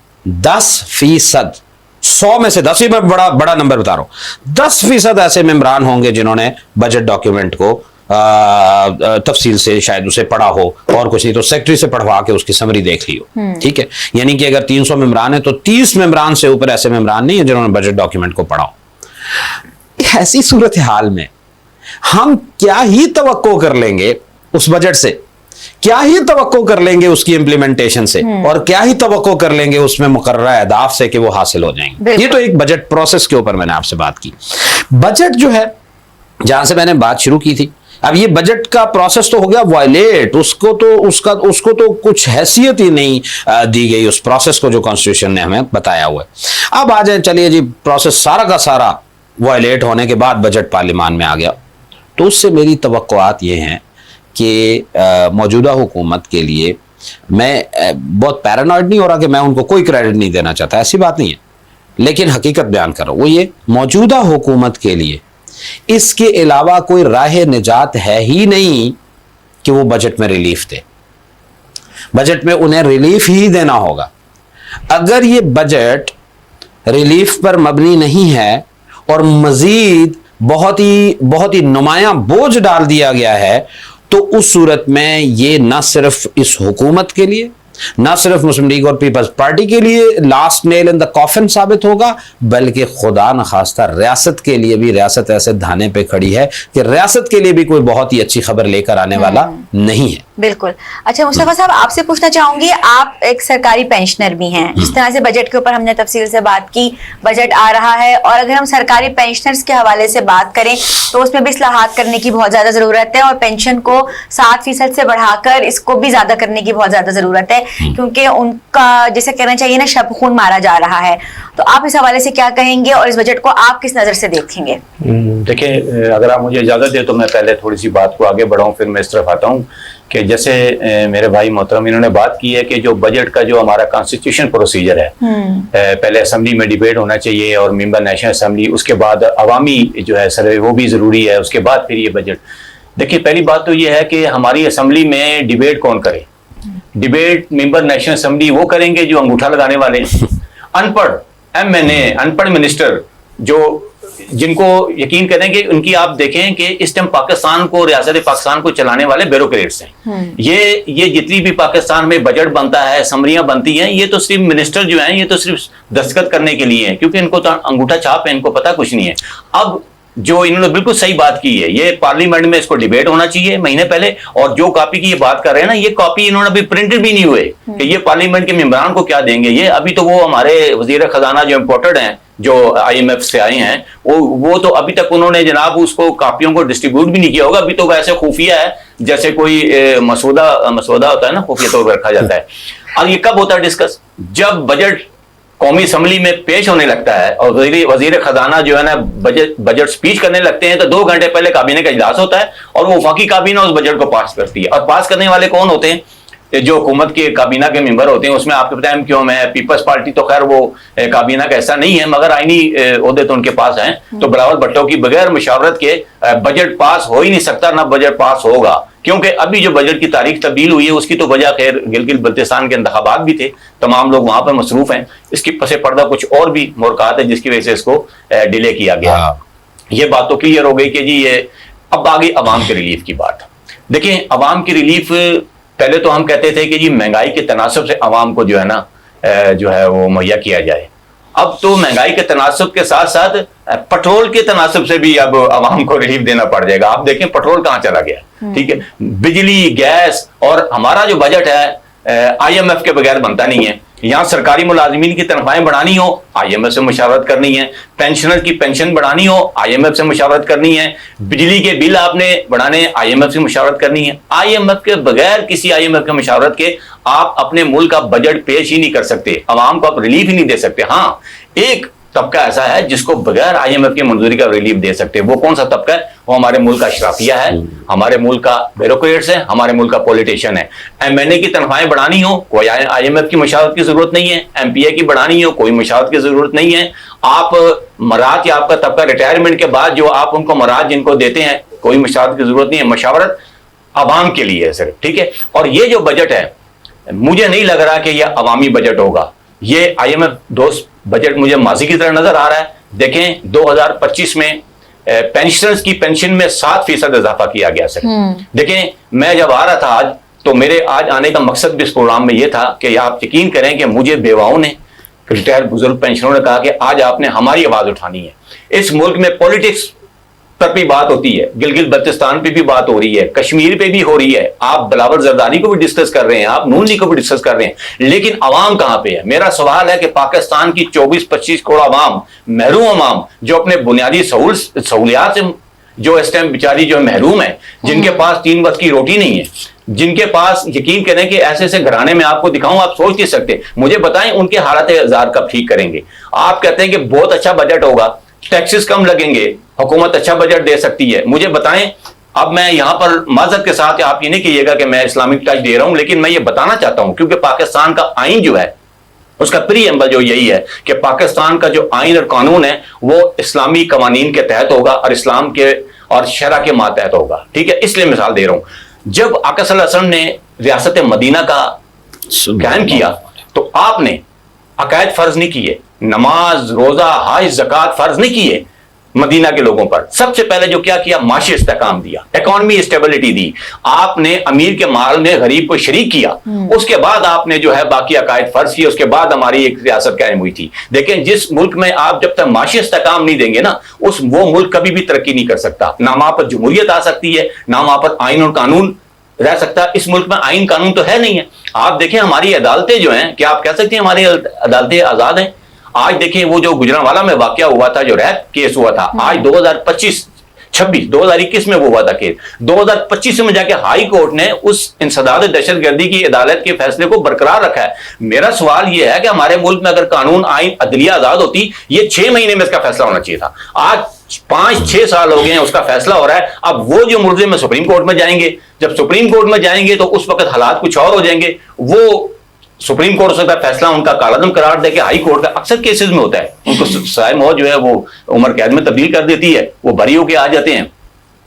10%، 100 میں سے 10، میں بڑا نمبر بتا رہا ہوں، 10% ایسے ممبران ہوں گے جنہوں نے بجٹ ڈاکیومنٹ کو تفصیل سے شاید اسے پڑھا ہو، اور کچھ نہیں تو سیکٹری سے پڑھوا کے اس کی سمری دیکھ لی ہو. ٹھیک ہے، یعنی کہ اگر 300 ممبران ہیں تو 30 ممبران سے اوپر ایسے ممبران نہیں ہیں جنہوں نے بجٹ ڈاکیومنٹ کو پڑھا ہو. ایسی صورتحال میں ہم کیا ہی توقع کر لیں گے اس بجٹ سے، کیا ہی توقع کر لیں گے اس کی امپلیمنٹیشن سے، اور کیا ہی توقع کر لیں گے اس میں مقررہ اہداف سے کہ وہ حاصل ہو جائیں گے. یہ تو ایک بجٹ پروسیس کے اوپر میں نے آپ سے بات کی. بجٹ جو ہے، جہاں سے میں نے بات شروع کی تھی اب یہ بجٹ کا پروسیس تو ہو گیا وائلیٹ, اس کو تو کچھ حیثیت ہی نہیں دی گئی اس پروسیس کو جو کانسٹیٹیوشن نے ہمیں بتایا ہوا ہے. اب آ جائیں, چلیے جی پروسیس سارا کا سارا وائلیٹ ہونے کے بعد بجٹ پارلیمان میں آ گیا, تو اس سے میری توقعات یہ ہیں کہ موجودہ حکومت کے لیے, میں بہت پیرانوئڈ نہیں ہو رہا کہ میں ان کو کوئی کریڈٹ نہیں دینا چاہتا, ایسی بات نہیں ہے, لیکن حقیقت بیان کر رہا ہوں, وہ یہ موجودہ حکومت کے لیے اس کے علاوہ کوئی راہ نجات ہے ہی نہیں کہ وہ بجٹ میں ریلیف دے. بجٹ میں انہیں ریلیف ہی دینا ہوگا. اگر یہ بجٹ ریلیف پر مبنی نہیں ہے اور مزید بہت ہی نمایاں بوجھ ڈال دیا گیا ہے, تو اس صورت میں یہ نہ صرف اس حکومت کے لیے, نہ صرف مسلم لیگ اور پیپلز پارٹی کے لیے لاسٹ نیل ان دا کافن ثابت ہوگا, بلکہ خدا نخواستہ ریاست کے لیے بھی, ریاست ایسے دھانے پہ کھڑی ہے کہ ریاست کے لیے بھی کوئی بہت ہی اچھی خبر لے کر آنے والا نہیں ہے. بالکل. اچھا مصطفیٰ صاحب, آپ سے پوچھنا چاہوں گی, آپ ایک سرکاری پینشنر بھی ہیں, جس طرح سے بجٹ کے اوپر ہم نے تفصیل سے بات کی, بجٹ آ رہا ہے, اور اگر ہم سرکاری پینشنرز کے حوالے سے بات کریں تو اس میں بھی اصلاحات کرنے کی بہت زیادہ ضرورت ہے, اور پینشن کو 7% سے بڑھا کر اس کو بھی زیادہ کرنے کی بہت زیادہ ضرورت ہے, کیونکہ ان کا جیسے کہنا چاہیے نا شب خون مارا جا رہا ہے. تو آپ اس حوالے سے کیا کہیں گے, اور اس بجٹ کو آپ کس نظر سے دیکھیں گے؟ دیکھیں, اگر آپ مجھے اجازت دیں تو میں پہلے تھوڑی سی بات کو آگے بڑھاؤں, پھر میں اس طرف آتا ہوں کہ جیسے میرے بھائی محترم انہوں نے بات کی ہے کہ جو بجٹ کا جو ہمارا کانسٹیٹیوشن پروسیجر ہے, پہلے اسمبلی میں ڈیبیٹ ہونا چاہیے اور ممبر نیشنل اسمبلی, اس کے بعد عوامی جو ہے سروے وہ بھی ضروری ہے, اس کے بعد پھر یہ بجٹ. دیکھیے پہلی بات تو یہ ہے کہ ہماری اسمبلی میں ڈیبیٹ کون کرے؟ ڈیبیٹ ممبر نیشنل اسمبلی وہ کریں گے جو انگوٹھا لگانے والے ہیں, ان پڑھ ایم این اے, ان پڑھ منسٹر, جو جن کو یقین کریں کہ ان کی آپ دیکھیں کہ اس ٹائم پاکستان کو, ریاست پاکستان کو چلانے والے بیوروکریٹس ہیں. یہ جتنی بھی پاکستان میں بجٹ بنتا ہے, اسمبلیاں بنتی ہیں, یہ تو صرف منسٹر جو ہیں یہ تو صرف دستخط کرنے کے لیے ہیں, کیونکہ ان کو تو انگوٹھا چھاپ ہے, ان کو پتہ کچھ نہیں ہے. اب جو انہوں نے بالکل صحیح بات کی ہے, یہ پارلیمنٹ میں اس کو ڈیبیٹ ہونا چاہیے مہینے پہلے, اور جو کاپی کی یہ بات کر رہے ہیں نا, یہ کاپی انہوں نے ابھی پرنٹڈ بھی نہیں ہوئے کہ یہ پارلیمنٹ کے ممبران کو کیا دیں گے. یہ ابھی تو وہ ہمارے وزیر خزانہ جو امپورٹڈ ہیں, جو آئی ایم ایف سے آئے ہیں, وہ تو ابھی تک انہوں نے جناب اس کو کاپیوں کو ڈسٹریبیوٹ بھی نہیں کیا ہوگا. ابھی تو ویسے خفیہ ہے, جیسے کوئی مسودہ ہوتا ہے نا, خفیہ طور پر رکھا جاتا ہے. اور یہ کب ہوتا ہے ڈسکس؟ جب بجٹ قومی اسمبلی میں پیش ہونے لگتا ہے اور وزیر خزانہ جو ہے نا بجٹ سپیچ کرنے لگتے ہیں, تو 2 گھنٹے پہلے کابینہ کا اجلاس ہوتا ہے اور وہ وفاقی کابینہ اس بجٹ کو پاس کرتی ہے. اور پاس کرنے والے کون ہوتے ہیں؟ جو حکومت کے کابینہ کے ممبر ہوتے ہیں. اس میں آپ کو پتہ ہے کیوں میں پیپلز پارٹی تو خیر وہ کابینہ کا ایسا نہیں ہے, مگر آئینی عہدے تو ان کے پاس ہیں. تو بلاول بھٹو کی بغیر مشاورت کے بجٹ پاس ہو ہی نہیں سکتا, نہ بجٹ پاس ہوگا, کیونکہ ابھی جو بجٹ کی تاریخ تبدیل ہوئی ہے اس کی تو وجہ خیر گلگت بلتستان کے انتخابات بھی تھے, تمام لوگ وہاں پر مصروف ہیں. اس کی پس پردہ کچھ اور بھی محرکات ہے جس کی وجہ سے اس کو ڈیلے کیا گیا. یہ بات تو کلیئر ہو گئی کہ جی یہ اب آگے عوام کے ریلیف کی بات. دیکھیں عوام کی ریلیف, پہلے تو ہم کہتے تھے کہ جی مہنگائی کے تناسب سے عوام کو جو ہے نا جو ہے وہ مہیا کیا جائے. اب تو مہنگائی کے تناسب کے ساتھ ساتھ پٹرول کے تناسب سے بھی اب عوام کو ریلیف دینا پڑ جائے گا. آپ دیکھیں پٹرول کہاں چلا گیا, ٹھیک ہے, بجلی, گیس, اور ہمارا جو بجٹ ہے آئی ایم ایف کے بغیر بنتا نہیں ہے. یہاں سرکاری ملازمین کی تنخواہیں بڑھانی ہو, آئی ایم ایف سے مشاورت کرنی ہے. پینشنر کی پینشن بڑھانی ہو, آئی ایم ایف سے مشاورت کرنی ہے. بجلی کے بل آپ نے بڑھانے, آئی ایم ایف سے مشاورت کرنی ہے. آئی ایم ایف کے بغیر, کسی آئی ایم ایف کے مشاورت کے آپ اپنے ملک کا بجٹ پیش ہی نہیں کر سکتے, عوام کو آپ ریلیف ہی نہیں دے سکتے. ہاں ایک طبقہ ایسا ہے جس کو بغیر آئی ایم ایف کی منظوری کا ریلیف دے سکتے. وہ کون سا طبقہ ہے؟ وہ ہمارے ملک کا اشرافیہ ہے, ہمارے ملک کا بیوروکریٹس ہے, ہمارے ملک کا پولیٹیشین ہے. ایم این اے کی تنخواہیں بڑھانی ہو, کوئی آئی ایم ایف کی مشاورت کی ضرورت نہیں ہے. ایم پی اے کی بڑھانی ہو, کوئی مشاورت کی ضرورت نہیں ہے. آپ مراد یا آپ کا طبقہ ریٹائرمنٹ کے بعد جو آپ ان کو مراد جن کو دیتے ہیں, کوئی مشاورت کی ضرورت نہیں ہے. مشاورت عوام کے لیے ہے صرف, ٹھیک ہے. اور یہ جو بجٹ ہے مجھے نہیں لگ رہا کہ یہ عوامی بجٹ ہوگا. یہ آئی ایم ایف دوست بجٹ مجھے ماضی کی طرح نظر آ رہا ہے. دیکھیں 2025 میں پینشنرز کی پینشن میں 7% اضافہ کیا گیا سر. دیکھیں میں جب آ رہا تھا آج, تو میرے آج آنے کا مقصد بھی اس پروگرام میں یہ تھا کہ آپ یقین کریں کہ مجھے بیواؤں نے, ریٹائر بزرگ پینشنروں نے کہا کہ آج آپ نے ہماری آواز اٹھانی ہے. اس ملک میں پولیٹکس پر بھی بات ہوتی ہے, گلگت بلتستان پہ بھی بات ہو رہی ہے, کشمیر پہ بھی ہو رہی ہے, آپ بلاول زرداری کو بھی ڈسکس کر رہے ہیں, آپ نون لیگ کو بھی ڈسکس کر رہے ہیں, لیکن عوام کہاں پہ ہے؟ میرا سوال ہے کہ پاکستان کی 24-25 کروڑ عوام, محروم عوام, جو اپنے بنیادی سہولیات سے جو اس ٹائم بیچاری جو محروم ہے, جن کے پاس 3 وقت کی روٹی نہیں ہے, جن کے پاس, یقین کریں کہ ایسے ایسے گھرانے میں آپ کو دکھاؤں, آپ سوچ نہیں سکتے. مجھے بتائیں ان کے حالات ہزار کب ٹھیک کریں گے؟ آپ کہتے ہیں کہ بہت اچھا بجٹ ہوگا, ٹیکسز کم لگیں گے, حکومت اچھا بجٹ دے سکتی ہے. مجھے بتائیں, اب میں یہاں پر معذرت کے ساتھ, آپ یہ نہیں کہیے گا کہ میں اسلامک ٹچ دے رہا ہوں, لیکن میں یہ بتانا چاہتا ہوں کیونکہ پاکستان کا آئین جو ہے اس کا پری ایمبل جو یہی ہے کہ پاکستان کا جو آئین اور قانون ہے وہ اسلامی قوانین کے تحت ہوگا اور اسلام کے اور شرع کے ماتحت ہوگا. ٹھیک ہے, اس لیے مثال دے رہا ہوں. جب آقا صلی اللہ علیہ وسلم نے ریاست مدینہ کا قائم کیا تو آپ نے عقائد فرض نہیں کیے, نماز, روزہ, حج, زکوٰۃ فرض نہیں کیے مدینہ کے لوگوں پر. سب سے پہلے جو کیا معاشی استحکام دیا, اکانومی اسٹیبلٹی دی. آپ نے امیر کے مال میں غریب کو شریک کیا, اس کے بعد آپ نے جو ہے باقی عقائد فرض کیے, اس کے بعد ہماری ایک ریاست قائم ہوئی تھی. دیکھیں, جس ملک میں آپ جب تک معاشی استحکام نہیں دیں گے نا, وہ ملک کبھی بھی ترقی نہیں کر سکتا. نہ وہاں پر جمہوریت آ سکتی ہے, نہ وہاں پر آئین اور قانون رہ سکتا. اس ملک میں آئین قانون تو ہے نہیں ہے. آپ دیکھیں ہماری عدالتیں جو ہیں, کیا آپ کہہ سکتے ہیں ہماری عدالتیں آزاد ہیں؟ آج دیکھیں وہ جو گجرانوالا میں واقعہ ہوا تھا, جو ریپ کیس ہوا تھا, آج 2021 میں وہ ہوا تھا کیس. 2025 میں جا کے ہائی کورٹ نے اس انسداد دہشت گردی کی عدالت کے فیصلے کو برقرار رکھا ہے. میرا سوال یہ ہے کہ ہمارے ملک میں اگر قانون, آئین, عدلیہ آزاد ہوتی, یہ 6 مہینے میں اس کا فیصلہ ہونا چاہیے تھا. آج 5-6 سال ہو گئے ہیں اس کا فیصلہ ہو رہا ہے. اب وہ جو ملزم سپریم کورٹ میں جائیں گے, جب سپریم کورٹ میں جائیں گے تو اس وقت حالات کچھ اور ہو جائیں گے. وہ سپریم کورٹ سے فیصلہ ان کا کالعدم قرار دے کے ہائی کورٹ کا اکثر کیسز میں ہوتا ہے, ان کو سائے موت جو ہے وہ عمر قید میں تبدیل کر دیتی ہے, وہ بری ہو کے آ جاتے ہیں.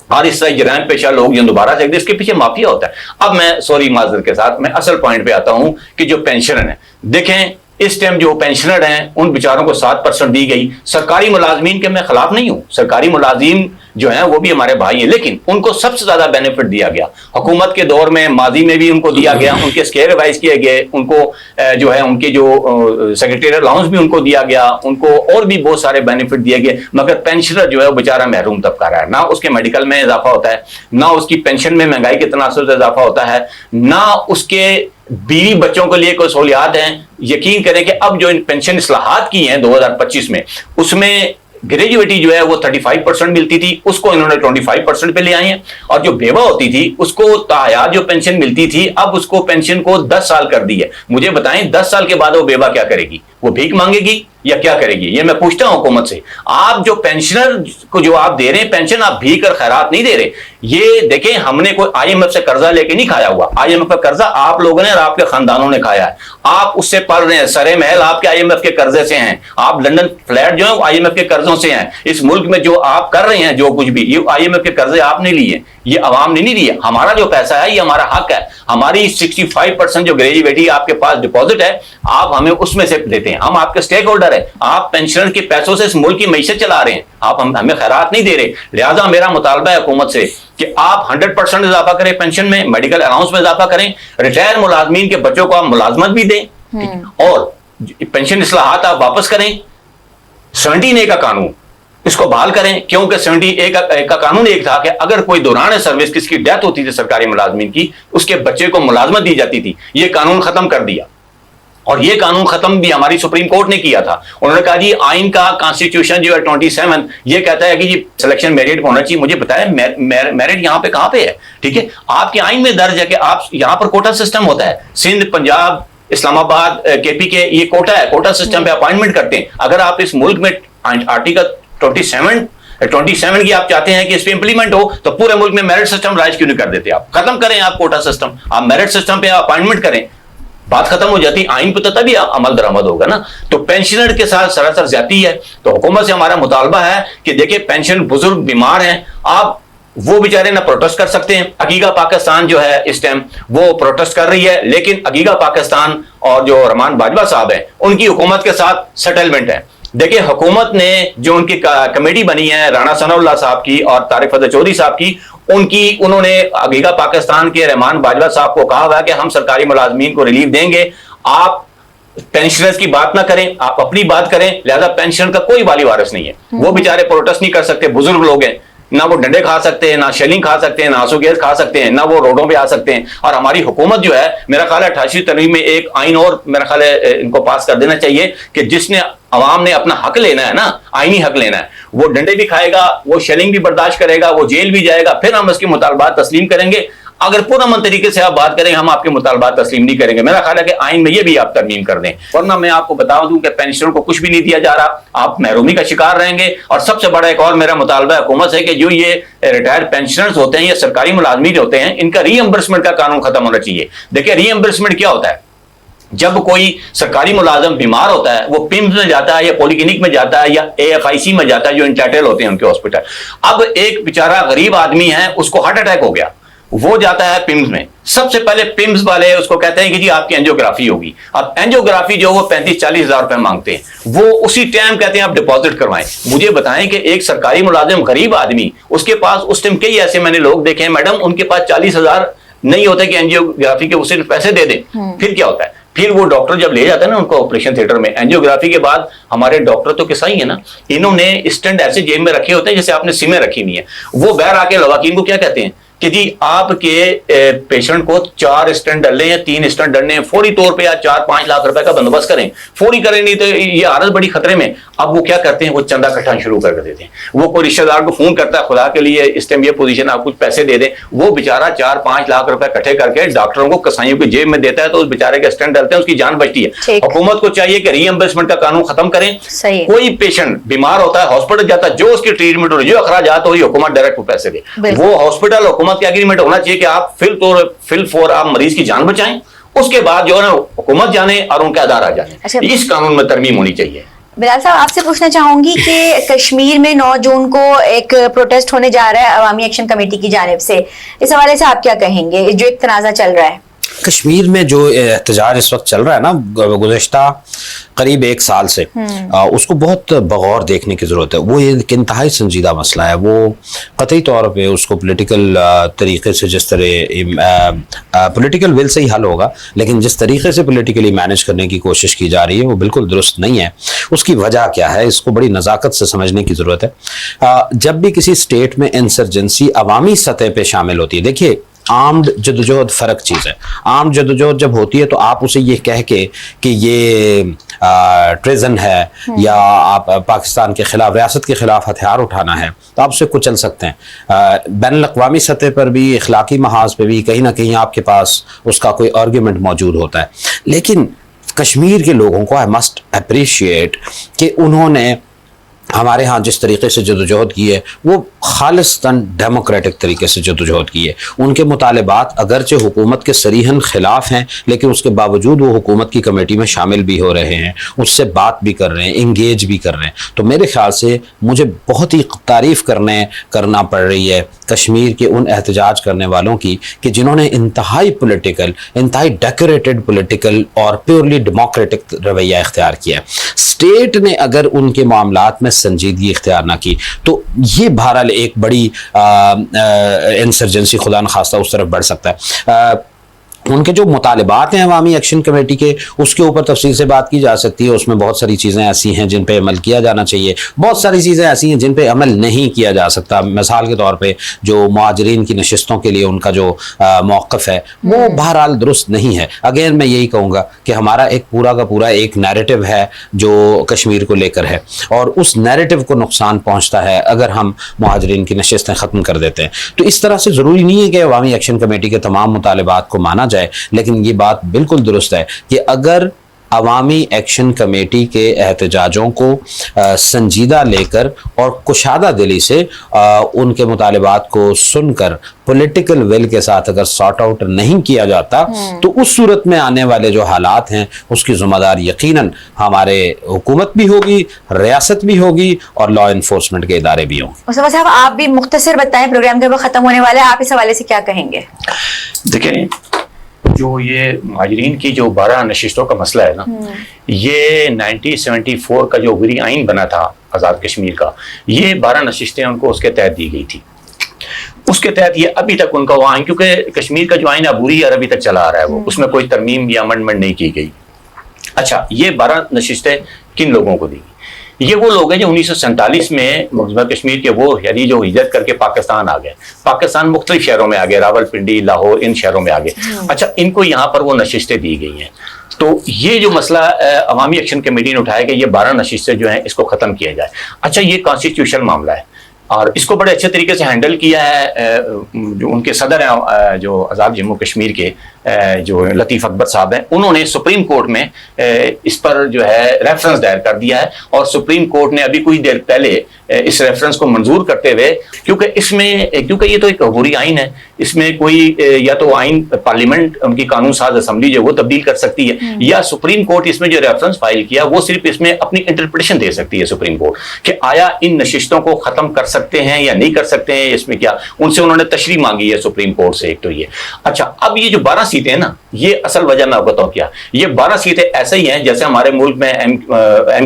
اور اس طرح جرائم پیشہ لوگ جو دوبارہ سے, اس کے پیچھے مافیا ہوتا ہے. اب میں سوری معذرت کے ساتھ میں اصل پوائنٹ پہ آتا ہوں کہ جو پینشنر ہیں, دیکھیں اس ٹائم جو پینشنر ہیں ان بیچاروں کو 7% دی گئی. سرکاری ملازمین کے میں خلاف نہیں ہوں, سرکاری ملازمین جو ہیں وہ بھی ہمارے بھائی ہیں, لیکن ان کو سب سے زیادہ بینیفٹ دیا گیا حکومت کے دور میں, ماضی میں بھی ان کو دیا گیا, ان کے اسکیئر ریوائز کیے گئے, ان کو جو ہے ان کے جو سیکریٹریٹ الاؤنس بھی ان کو دیا گیا, ان کو اور بھی بہت سارے بینیفٹ دیے گئے. مگر پینشنر جو ہے وہ بیچارہ محروم طبقہ رہا ہے. نہ اس کے میڈیکل میں اضافہ ہوتا ہے, نہ اس کی پینشن میں مہنگائی کے تناسب سے اضافہ ہوتا ہے, نہ اس کے بیوی بچوں کے لیے کوئی سہولیات ہیں. یقین کریں کہ اب جو ان پینشن اصلاحات کی ہیں 2025 میں, اس میں گریجویٹی جو ہے وہ 35% ملتی تھی, اس کو انہوں نے 25% پہ لے آئی ہیں. اور جو بیوہ ہوتی تھی اس کو تاحیات جو پینشن ملتی تھی, اب اس کو پینشن کو 10 سال کر دی ہے. مجھے بتائیں 10 سال کے بعد وہ بیوہ کیا کرے گی؟ وہ بھیک مانگے گی یا کیا کرے گی؟ یہ میں پوچھتا ہوں حکومت سے. آپ جو پینشنر کو جو آپ دے رہے ہیں پینشن, آپ بھیک اور خیرات نہیں دے رہے. یہ دیکھیں, ہم نے کوئی IMF سے قرضہ لے کے نہیں کھایا ہوا. IMF کا قرضہ آپ لوگوں نے اور آپ کے خاندانوں نے کھایا ہے. آپ اس سے پڑھ رہے ہیں, سرے محل آپ کے IMF کے قرضے سے ہیں, آپ لندن فلیٹ جو ہیں وہ IMF کے قرضوں سے ہیں. اس ملک میں جو آپ کر رہے ہیں جو کچھ بھی, یہ IMF کے قرضے آپ نے لیے, یہ عوام نے نہیں لیے. ہمارا جو پیسہ ہے یہ ہمارا حق ہے. ہماری 65% جو گریجویٹی آپ کے پاس ڈپازٹ ہے, آپ ہمیں اس میں سے دیتے ہیں. ہم آپ کے اسٹیک ہولڈر ہیں. آپ پینشنر کے پیسوں سے اس ملک کی معیشت چلا رہے ہیں, آپ ہمیں خیرات نہیں دے رہے. لہٰذا میرا مطالبہ ہے حکومت سے کہ آپ 100% اضافہ کریں پینشن میں, میڈیکل الاؤنس میں اضافہ کریں, ریٹائر ملازمین کے بچوں کو آپ ملازمت بھی دیں, اور پینشن اصلاحات آپ واپس کریں. 70A کا قانون اس کو بحال کریں, کیونکہ 70A کا قانون ایک تھا کہ اگر کوئی دوران سروس کس کی ڈیتھ ہوتی تھی سرکاری ملازمین کی, اس کے بچے کو ملازمت دی جاتی تھی. یہ قانون ختم کر دیا, اور یہ قانون ختم بھی ہماری سپریم کورٹ نے کیا تھا. انہوں نے کہا جی آئین کا کانسٹیٹیوشن جو ہے 27 یہ کہتا ہے کہ جی سلیکشن میرٹ ہونا چاہیے. مجھے بتایا میرٹ یہاں پہ کہاں پہ ہے؟ ٹھیک ہے, آپ کے آئین میں درج ہے کہ آپ یہاں پر کوٹا سسٹم ہوتا ہے. سندھ, پنجاب, اسلام آباد, KP کے یہ کوٹا ہے, کوٹا سسٹم پہ اپوائنٹمنٹ کرتے ہیں. اگر آپ اس ملک میں آرٹیکل 27 کی آپ چاہتے ہیں کہ اس پہ امپلیمنٹ ہو, تو پورے ملک میں میرٹ سسٹم رائج کیوں نہیں کر دیتے؟ آپ ختم کریں, آپ کوٹا سسٹم, آپ میرٹ سسٹم پہ اپوائنٹمنٹ کریں, بات ختم ہو جاتی. آئین پہ تو تبھی عمل درآمد ہوگا نا. تو پینشنر کے ساتھ سراسر زیادتی ہے. تو حکومت سے ہمارا مطالبہ ہے کہ دیکھیں پینشن بزرگ بیمار ہیں, آپ وہ بیچارے نہ پروٹیسٹ کر سکتے ہیں. عقیقہ پاکستان جو ہے اس ٹائم وہ پروٹیسٹ کر رہی ہے, لیکن عقیقہ پاکستان اور جو رحمان باجوہ صاحب ہیں ان کی حکومت کے ساتھ سیٹلمنٹ ہے. دیکھیں حکومت نے جو ان کی کمیٹی بنی ہے رانا ثناء اللہ صاحب کی اور طارق فتح چودھری صاحب کی, انہوں نے عقیقہ پاکستان کے رحمان باجوہ صاحب کو کہا ہوا ہے کہ ہم سرکاری ملازمین کو ریلیف دیں گے, آپ پینشنرز کی بات نہ کریں, آپ اپنی بات کریں. لہذا پینشن کا کوئی والی وارث نہیں ہے, وہ بیچارے پروٹیسٹ نہیں کر سکتے, بزرگ لوگ ہیں. نہ وہ ڈنڈے کھا سکتے ہیں، نہ شیلنگ کھا سکتے ہیں، نہ آنسو گیس کھا سکتے ہیں، نہ وہ روڈوں پہ آ سکتے ہیں. اور ہماری حکومت جو ہے میرا خیال ہے 88ویں ترمیم میں ایک آئین اور میرا خیال ہے ان کو پاس کر دینا چاہیے کہ جس نے عوام نے اپنا حق لینا ہے نا، آئینی حق لینا ہے، وہ ڈنڈے بھی کھائے گا، وہ شیلنگ بھی برداشت کرے گا، وہ جیل بھی جائے گا، پھر ہم اس کے مطالبات تسلیم کریں گے. اگر پرامن طریقے سے آپ بات کریں ہم آپ کے مطالبات تسلیم نہیں کریں گے. میرا خیال ہے کہ آئین میں یہ بھی آپ ترمیم کر دیں، ورنہ میں آپ کو بتا دوں کہ پینشنر کو کچھ بھی نہیں دیا جا رہا، آپ محرومی کا شکار رہیں گے. اور سب سے بڑا ایک اور میرا مطالبہ حکومت سے کہ جو یہ ریٹائرڈ پینشنرز ہوتے ہیں یا سرکاری ملازمین ہوتے ہیں ان کا ری ایمبرسمنٹ کا قانون ختم ہونا چاہیے. دیکھیں ری ایمبرسمنٹ کیا ہوتا ہے؟ جب کوئی سرکاری ملازم بیمار ہوتا ہے وہ پیمز میں جاتا ہے یا پولی کلینک میں جاتا ہے یا AFIC میں جاتا ہے جو انٹائٹل ہوتے ہیں ان کے ہاسپٹل. اب ایک بیچارہ غریب آدمی ہے، اس کو ہارٹ اٹیک ہو گیا، وہ جاتا ہے پیمز میں. سب سے پہلے پیمز والے اس کو کہتے ہیں کہ جی آپ کی اینجیوگرافی ہوگی. اب اینجیوگرافی جو وہ 35-40 ہزار روپے مانگتے ہیں، وہ اسی ٹائم کہتے ہیں آپ ڈپازٹ کروائیں. مجھے بتائیں کہ ایک سرکاری ملازم غریب آدمی، اس کے پاس اس ٹائم کئی ایسے میں نے لوگ دیکھے ہیں میڈم ان کے پاس 40 ہزار نہیں ہوتے کہ اینجیوگرافی کے اسے پیسے دے دیں. پھر کیا ہوتا ہے؟ پھر وہ ڈاکٹر جب لے جاتا ہے نا ان کو آپریشن تھیٹر میں اینجیوگرافی کے بعد، ہمارے ڈاکٹر تو کسائی ہیں نا، انہوں نے اسٹینڈ ایسے جیب میں رکھے ہوتے ہیں جیسے آپ نے سمیں رکھی ہوئی ہیں. وہ باہر آ کے لواکین کو کیا کہتے ہیں کہ جی آپ کے پیشنٹ کو 4 اسٹینڈ ڈلنے یا 3 اسٹینڈ ڈلنے، فوری طور پہ یا 4-5 لاکھ روپے کا بندوبست کریں. فوری کریں نہیں تو یہ حالت بڑی خطرے میں. اب وہ کیا کرتے ہیں؟ وہ چندہ اکٹھا شروع کر دیتے ہیں. وہ کوئی رشتہ دار کو فون کرتا ہے خدا کے لیے اس ٹائم یہ پوزیشن آپ کچھ پیسے دے دیں. وہ بیچارہ 4-5 لاکھ روپے اکٹھے کر کے ڈاکٹروں کو کسائیوں کی جیب میں دیتا ہے تو اس بیچارے کے اسٹینڈ ڈلتے ہیں، اس کی جان بچتی ہے. حکومت کو چاہیے کہ ری ایمبرسمنٹ کا قانون ختم کریں. کوئی پیشنٹ بیمار ہوتا ہے ہاسپٹل جاتا ہے، جو اس کی ٹریٹمنٹ ہو جو اخراجات ہو حکومت ڈائریکٹ پیسے دے. وہ ہاسپٹل حکومت کے اگریمنٹ ہونا چاہیے کہ آپ فل فور آپ مریض کی جان بچائیں، اس کے بعد جو ہے نا حکومت جانے اور ان کے ادارہ جانے. اس قانون میں ترمیم ہونی چاہیے. بلال صاحب آپ سے پوچھنا چاہوں گی کہ کشمیر میں 9 جون کو ایک پروٹیسٹ ہونے جا رہا ہے عوامی ایکشن کمیٹی کی جانب سے، اس حوالے سے آپ کیا کہیں گے؟ جو ایک تنازع چل رہا ہے کشمیر میں، جو احتجاج اس وقت چل رہا ہے نا گزشتہ قریب 1 سال سے، اس کو بہت بغور دیکھنے کی ضرورت ہے. وہ ایک انتہائی سنجیدہ مسئلہ ہے. وہ قطعی طور پہ اس کو پولیٹیکل طریقے سے، جس طرح پولیٹیکل ول سے ہی حل ہوگا، لیکن جس طریقے سے پولیٹیکلی مینیج کرنے کی کوشش کی جا رہی ہے وہ بالکل درست نہیں ہے. اس کی وجہ کیا ہے اس کو بڑی نزاکت سے سمجھنے کی ضرورت ہے. جب بھی کسی اسٹیٹ میں انسرجنسی عوامی سطح پہ شامل ہوتی ہے، دیکھیے آرمڈ جدوجہد فرق چیز ہے. آرمڈ جدوجہد جب ہوتی ہے تو آپ اسے یہ کہہ کے کہ یہ ٹریزن ہے یا آپ پاکستان کے خلاف، ریاست کے خلاف ہتھیار اٹھانا ہے، تو آپ اسے کچل سکتے ہیں. بین الاقوامی سطح پر بھی، اخلاقی محاذ پہ بھی کہیں نہ کہیں آپ کے پاس اس کا کوئی آرگیومنٹ موجود ہوتا ہے. لیکن کشمیر کے لوگوں کو آئی مسٹ اپریشیٹ کہ انہوں نے ہمارے ہاں جس طریقے سے جدوجہد کی ہے وہ خالصتاً ڈیموکریٹک طریقے سے جدوجہد کی ہے. ان کے مطالبات اگرچہ حکومت کے صریحاً خلاف ہیں، لیکن اس کے باوجود وہ حکومت کی کمیٹی میں شامل بھی ہو رہے ہیں، اس سے بات بھی کر رہے ہیں، انگیج بھی کر رہے ہیں. تو میرے خیال سے مجھے بہت ہی تعریف کرنا پڑ رہی ہے کشمیر کے ان احتجاج کرنے والوں کی کہ جنہوں نے انتہائی پولیٹیکل، انتہائی ڈیکوریٹڈ پولیٹیکل اور پیورلی ڈیموکریٹک رویہ اختیار کیا ہے. اسٹیٹ نے اگر ان کے معاملات میں سنجیدگی اختیار نہ کی تو یہ بہرحال ایک بڑی انسرجنسی خدا نخواستہ اس طرف بڑھ سکتا ہے. ان کے جو مطالبات ہیں عوامی ایکشن کمیٹی کے، اس کے اوپر تفصیل سے بات کی جا سکتی ہے. اس میں بہت ساری چیزیں ایسی ہیں جن پہ عمل کیا جانا چاہیے، بہت ساری چیزیں ایسی ہیں جن پہ عمل نہیں کیا جا سکتا. مثال کے طور پہ جو مہاجرین کی نشستوں کے لیے ان کا جو موقف ہے وہ بہرحال درست نہیں ہے. اگین میں یہی کہوں گا کہ ہمارا ایک پورا کا پورا ایک نیریٹو ہے جو کشمیر کو لے کر ہے، اور اس نیریٹو کو نقصان پہنچتا ہے اگر ہم مہاجرین کی نشستیں ختم کر دیتے ہیں. تو اس طرح سے ضروری نہیں ہے کہ عوامی ایکشن کمیٹی کے تمام مطالبات کو مانا جائے، لیکن یہ بات بالکل درست ہے کہ اگر عوامی ایکشن کمیٹی کے احتجاجوں کو سنجیدہ لے کر اور کشادہ دلی سے ان کے مطالبات کو سن کر پولیٹیکل ول کے ساتھ اگر سارٹ آؤٹ نہیں کیا جاتا تو اس صورت میں آنے والے جو حالات ہیں اس کی ذمہ دار یقیناً ہمارے حکومت بھی ہوگی، ریاست بھی ہوگی اور لا انفورسمنٹ کے ادارے بھی ہوں گے. مصطفیٰ صاحب آپ بھی مختصر بتائیں، پروگرام کے وقت ختم ہونے والا ہے، آپ اس حوالے سے کیا کہیں گے؟ دیکھیں جو یہ مہاجرین کی جو 12 نشستوں کا مسئلہ ہے نا، یہ 1974 کا جو وری آئین بنا تھا آزاد کشمیر کا، یہ 12 نشستیں ان کو اس کے تحت دی گئی تھی. اس کے تحت یہ ابھی تک ان کا وہ آئین، کیونکہ کشمیر کا جو آئین عبوری ہے ابھی تک چلا آ رہا ہے، وہ اس میں کوئی ترمیم یا امنڈمنٹ نہیں کی گئی. اچھا، یہ 12 نشستیں کن لوگوں کو دی گئی؟ یہ وہ لوگ ہیں جو 1947 میں مقبوضہ کشمیر کے وہ یعنی جو ہجرت کر کے پاکستان آ گئے، پاکستان مختلف شہروں میں آ گئے، راول پنڈی، لاہور، ان شہروں میں آ گئے. اچھا ان کو یہاں پر وہ نشستیں دی گئی ہیں. تو یہ جو مسئلہ عوامی ایکشن کمیٹی نے اٹھایا کہ یہ 12 نشستیں جو ہیں اس کو ختم کیا جائے. اچھا یہ کانسٹیٹیوشنل معاملہ ہے اور اس کو بڑے اچھے طریقے سے ہینڈل کیا ہے جو ان کے صدر ہیں جو آزاد جموں کشمیر کے جو لطیف اکبر صاحب ہیں، انہوں نے سپریم کورٹ میں اس پر جو ہے ریفرنس دائر کر دیا ہے اور سپریم کورٹ نے ابھی کچھ دیر پہلے اس ریفرنس کو منظور کرتے ہوئے، کیونکہ یہ تو ایک عبوری آئین ہے، اس میں کوئی یا تو آئین پارلیمنٹ ان کی قانون ساز اسمبلی جو وہ تبدیل کر سکتی ہے، یا سپریم کورٹ اس میں جو ریفرنس فائل کیا وہ صرف اس میں اپنی انٹرپریٹیشن دے سکتی ہے سپریم کورٹ کہ آیا ان نشستوں کو ختم کر سکتے ہیں یا نہیں کر سکتے ہیں، اس میں کیا ان سے انہوں نے تشریح مانگی ہے سپریم کورٹ سے. ایک تو یہ اچھا اب یہ جو 12 سیٹیں ہیں نا، یہ اصل وجہ میں بتاؤں کیا، یہ 12 سیٹیں ایسے ہی ہیں جیسے ہمارے ملک میں ایم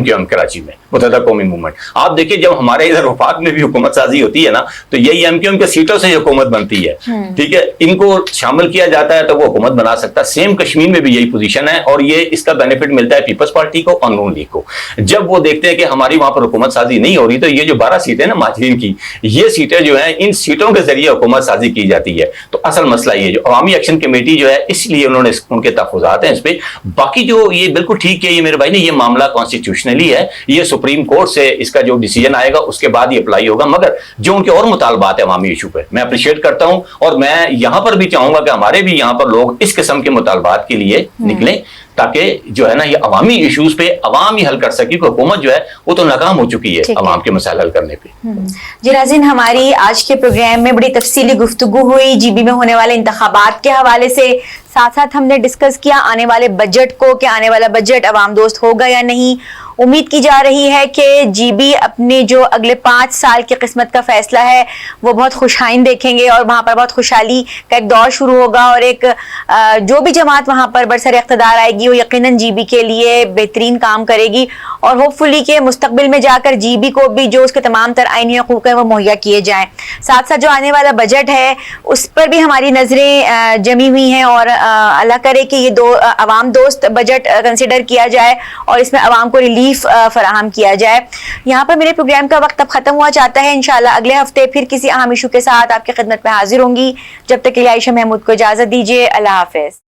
کیو ایم کراچی میں متحدہ قومی موومنٹ. آپ دیکھیں جب ہمارے ادھر وفاق میں بھی حکومت سازی ہوتی ہے نا تو یہی ایم کیو ایم کے سیٹوں سے حکومت بنتی ہے. ٹھیک ہے، ان کو شامل کیا جاتا ہے تو وہ حکومت بنا سکتا ہے. سیم کشمیر میں بھی یہی پوزیشن ہے اور یہ اس کا بینیفٹ ملتا ہے پیپلز پارٹی کو اور نون لیگ کو. جب وہ دیکھتے ہیں کہ ہماری وہاں پر حکومت سازی نہیں ہو رہی تو یہ جو 12 سیٹیں نا مہاجرین کی، یہ سیٹیں جو ہیں ان سیٹوں کے ذریعے حکومت سازی کی جاتی ہے. تو اصل مسئلہ یہ جو عوامی ایکشن کمیٹی جو ہے اس لیے انہوں نے ان کے تحفظات ہیں اس پہ. باقی جو یہ بالکل ٹھیک ہے یہ میرے بھائی نے، یہ معاملہ کانسٹیٹیوشنلی ہے، یہ سپریم کورٹ سے اس کا جو ڈیسیجن آئے گا اس کے بعد یہ اپلائی ہوگا. مگر جو ان کے اور مطالبات ہیں عوامی ایشو پہ میں اپریشیٹ کرتا ہوں اور میں یہاں پر بھی چاہوں گا کہ ہمارے بھی یہاں پر لوگ اس قسم کے مطالبات کے لیے نکلیں تاکہ جو ہے نا یہ عوامی ایشوز پہ عوام ہی حل کر سکے. کہ حکومت جو ہے وہ تو ناکام ہو چکی ہے عوام کے مسائل حل کرنے پہ. جی ناظرین، ہماری آج کے پروگرام میں بڑی تفصیلی گفتگو ہوئی جی بی میں ہونے والے انتخابات کے حوالے سے. ساتھ ساتھ ہم نے ڈسکس کیا آنے والے بجٹ کو کہ آنے والا بجٹ عوام دوست ہوگا یا نہیں. امید کی جا رہی ہے کہ جی بی اپنے جو اگلے 5 سال کی قسمت کا فیصلہ ہے وہ بہت خوشائند دیکھیں گے اور وہاں پر بہت خوشحالی کا ایک دور شروع ہوگا اور ایک جو بھی جماعت وہاں پر برسر اقتدار آئے گی وہ یقیناً جی بی کے لیے بہترین کام کرے گی اور ہوپ فلی کہ مستقبل میں جا کر جی بی کو بھی جو اس کے تمام تر آئینی حقوق ہیں وہ مہیا کیے جائیں. ساتھ ساتھ جو آنے والا بجٹ ہے اس پر بھی ہماری نظریں جمی ہوئی ہیں اور اللہ کرے کہ یہ عوام دوست بجٹ کنسیڈر کیا جائے اور اس میں عوام کو ریلیف فراہم کیا جائے. یہاں پر میرے پروگرام کا وقت اب ختم ہوا چاہتا ہے. انشاءاللہ اگلے ہفتے پھر کسی اہم ایشو کے ساتھ آپ کی خدمت میں حاضر ہوں گی. جب تک کے لیے عائشہ محمود کو اجازت دیجیے. اللہ حافظ.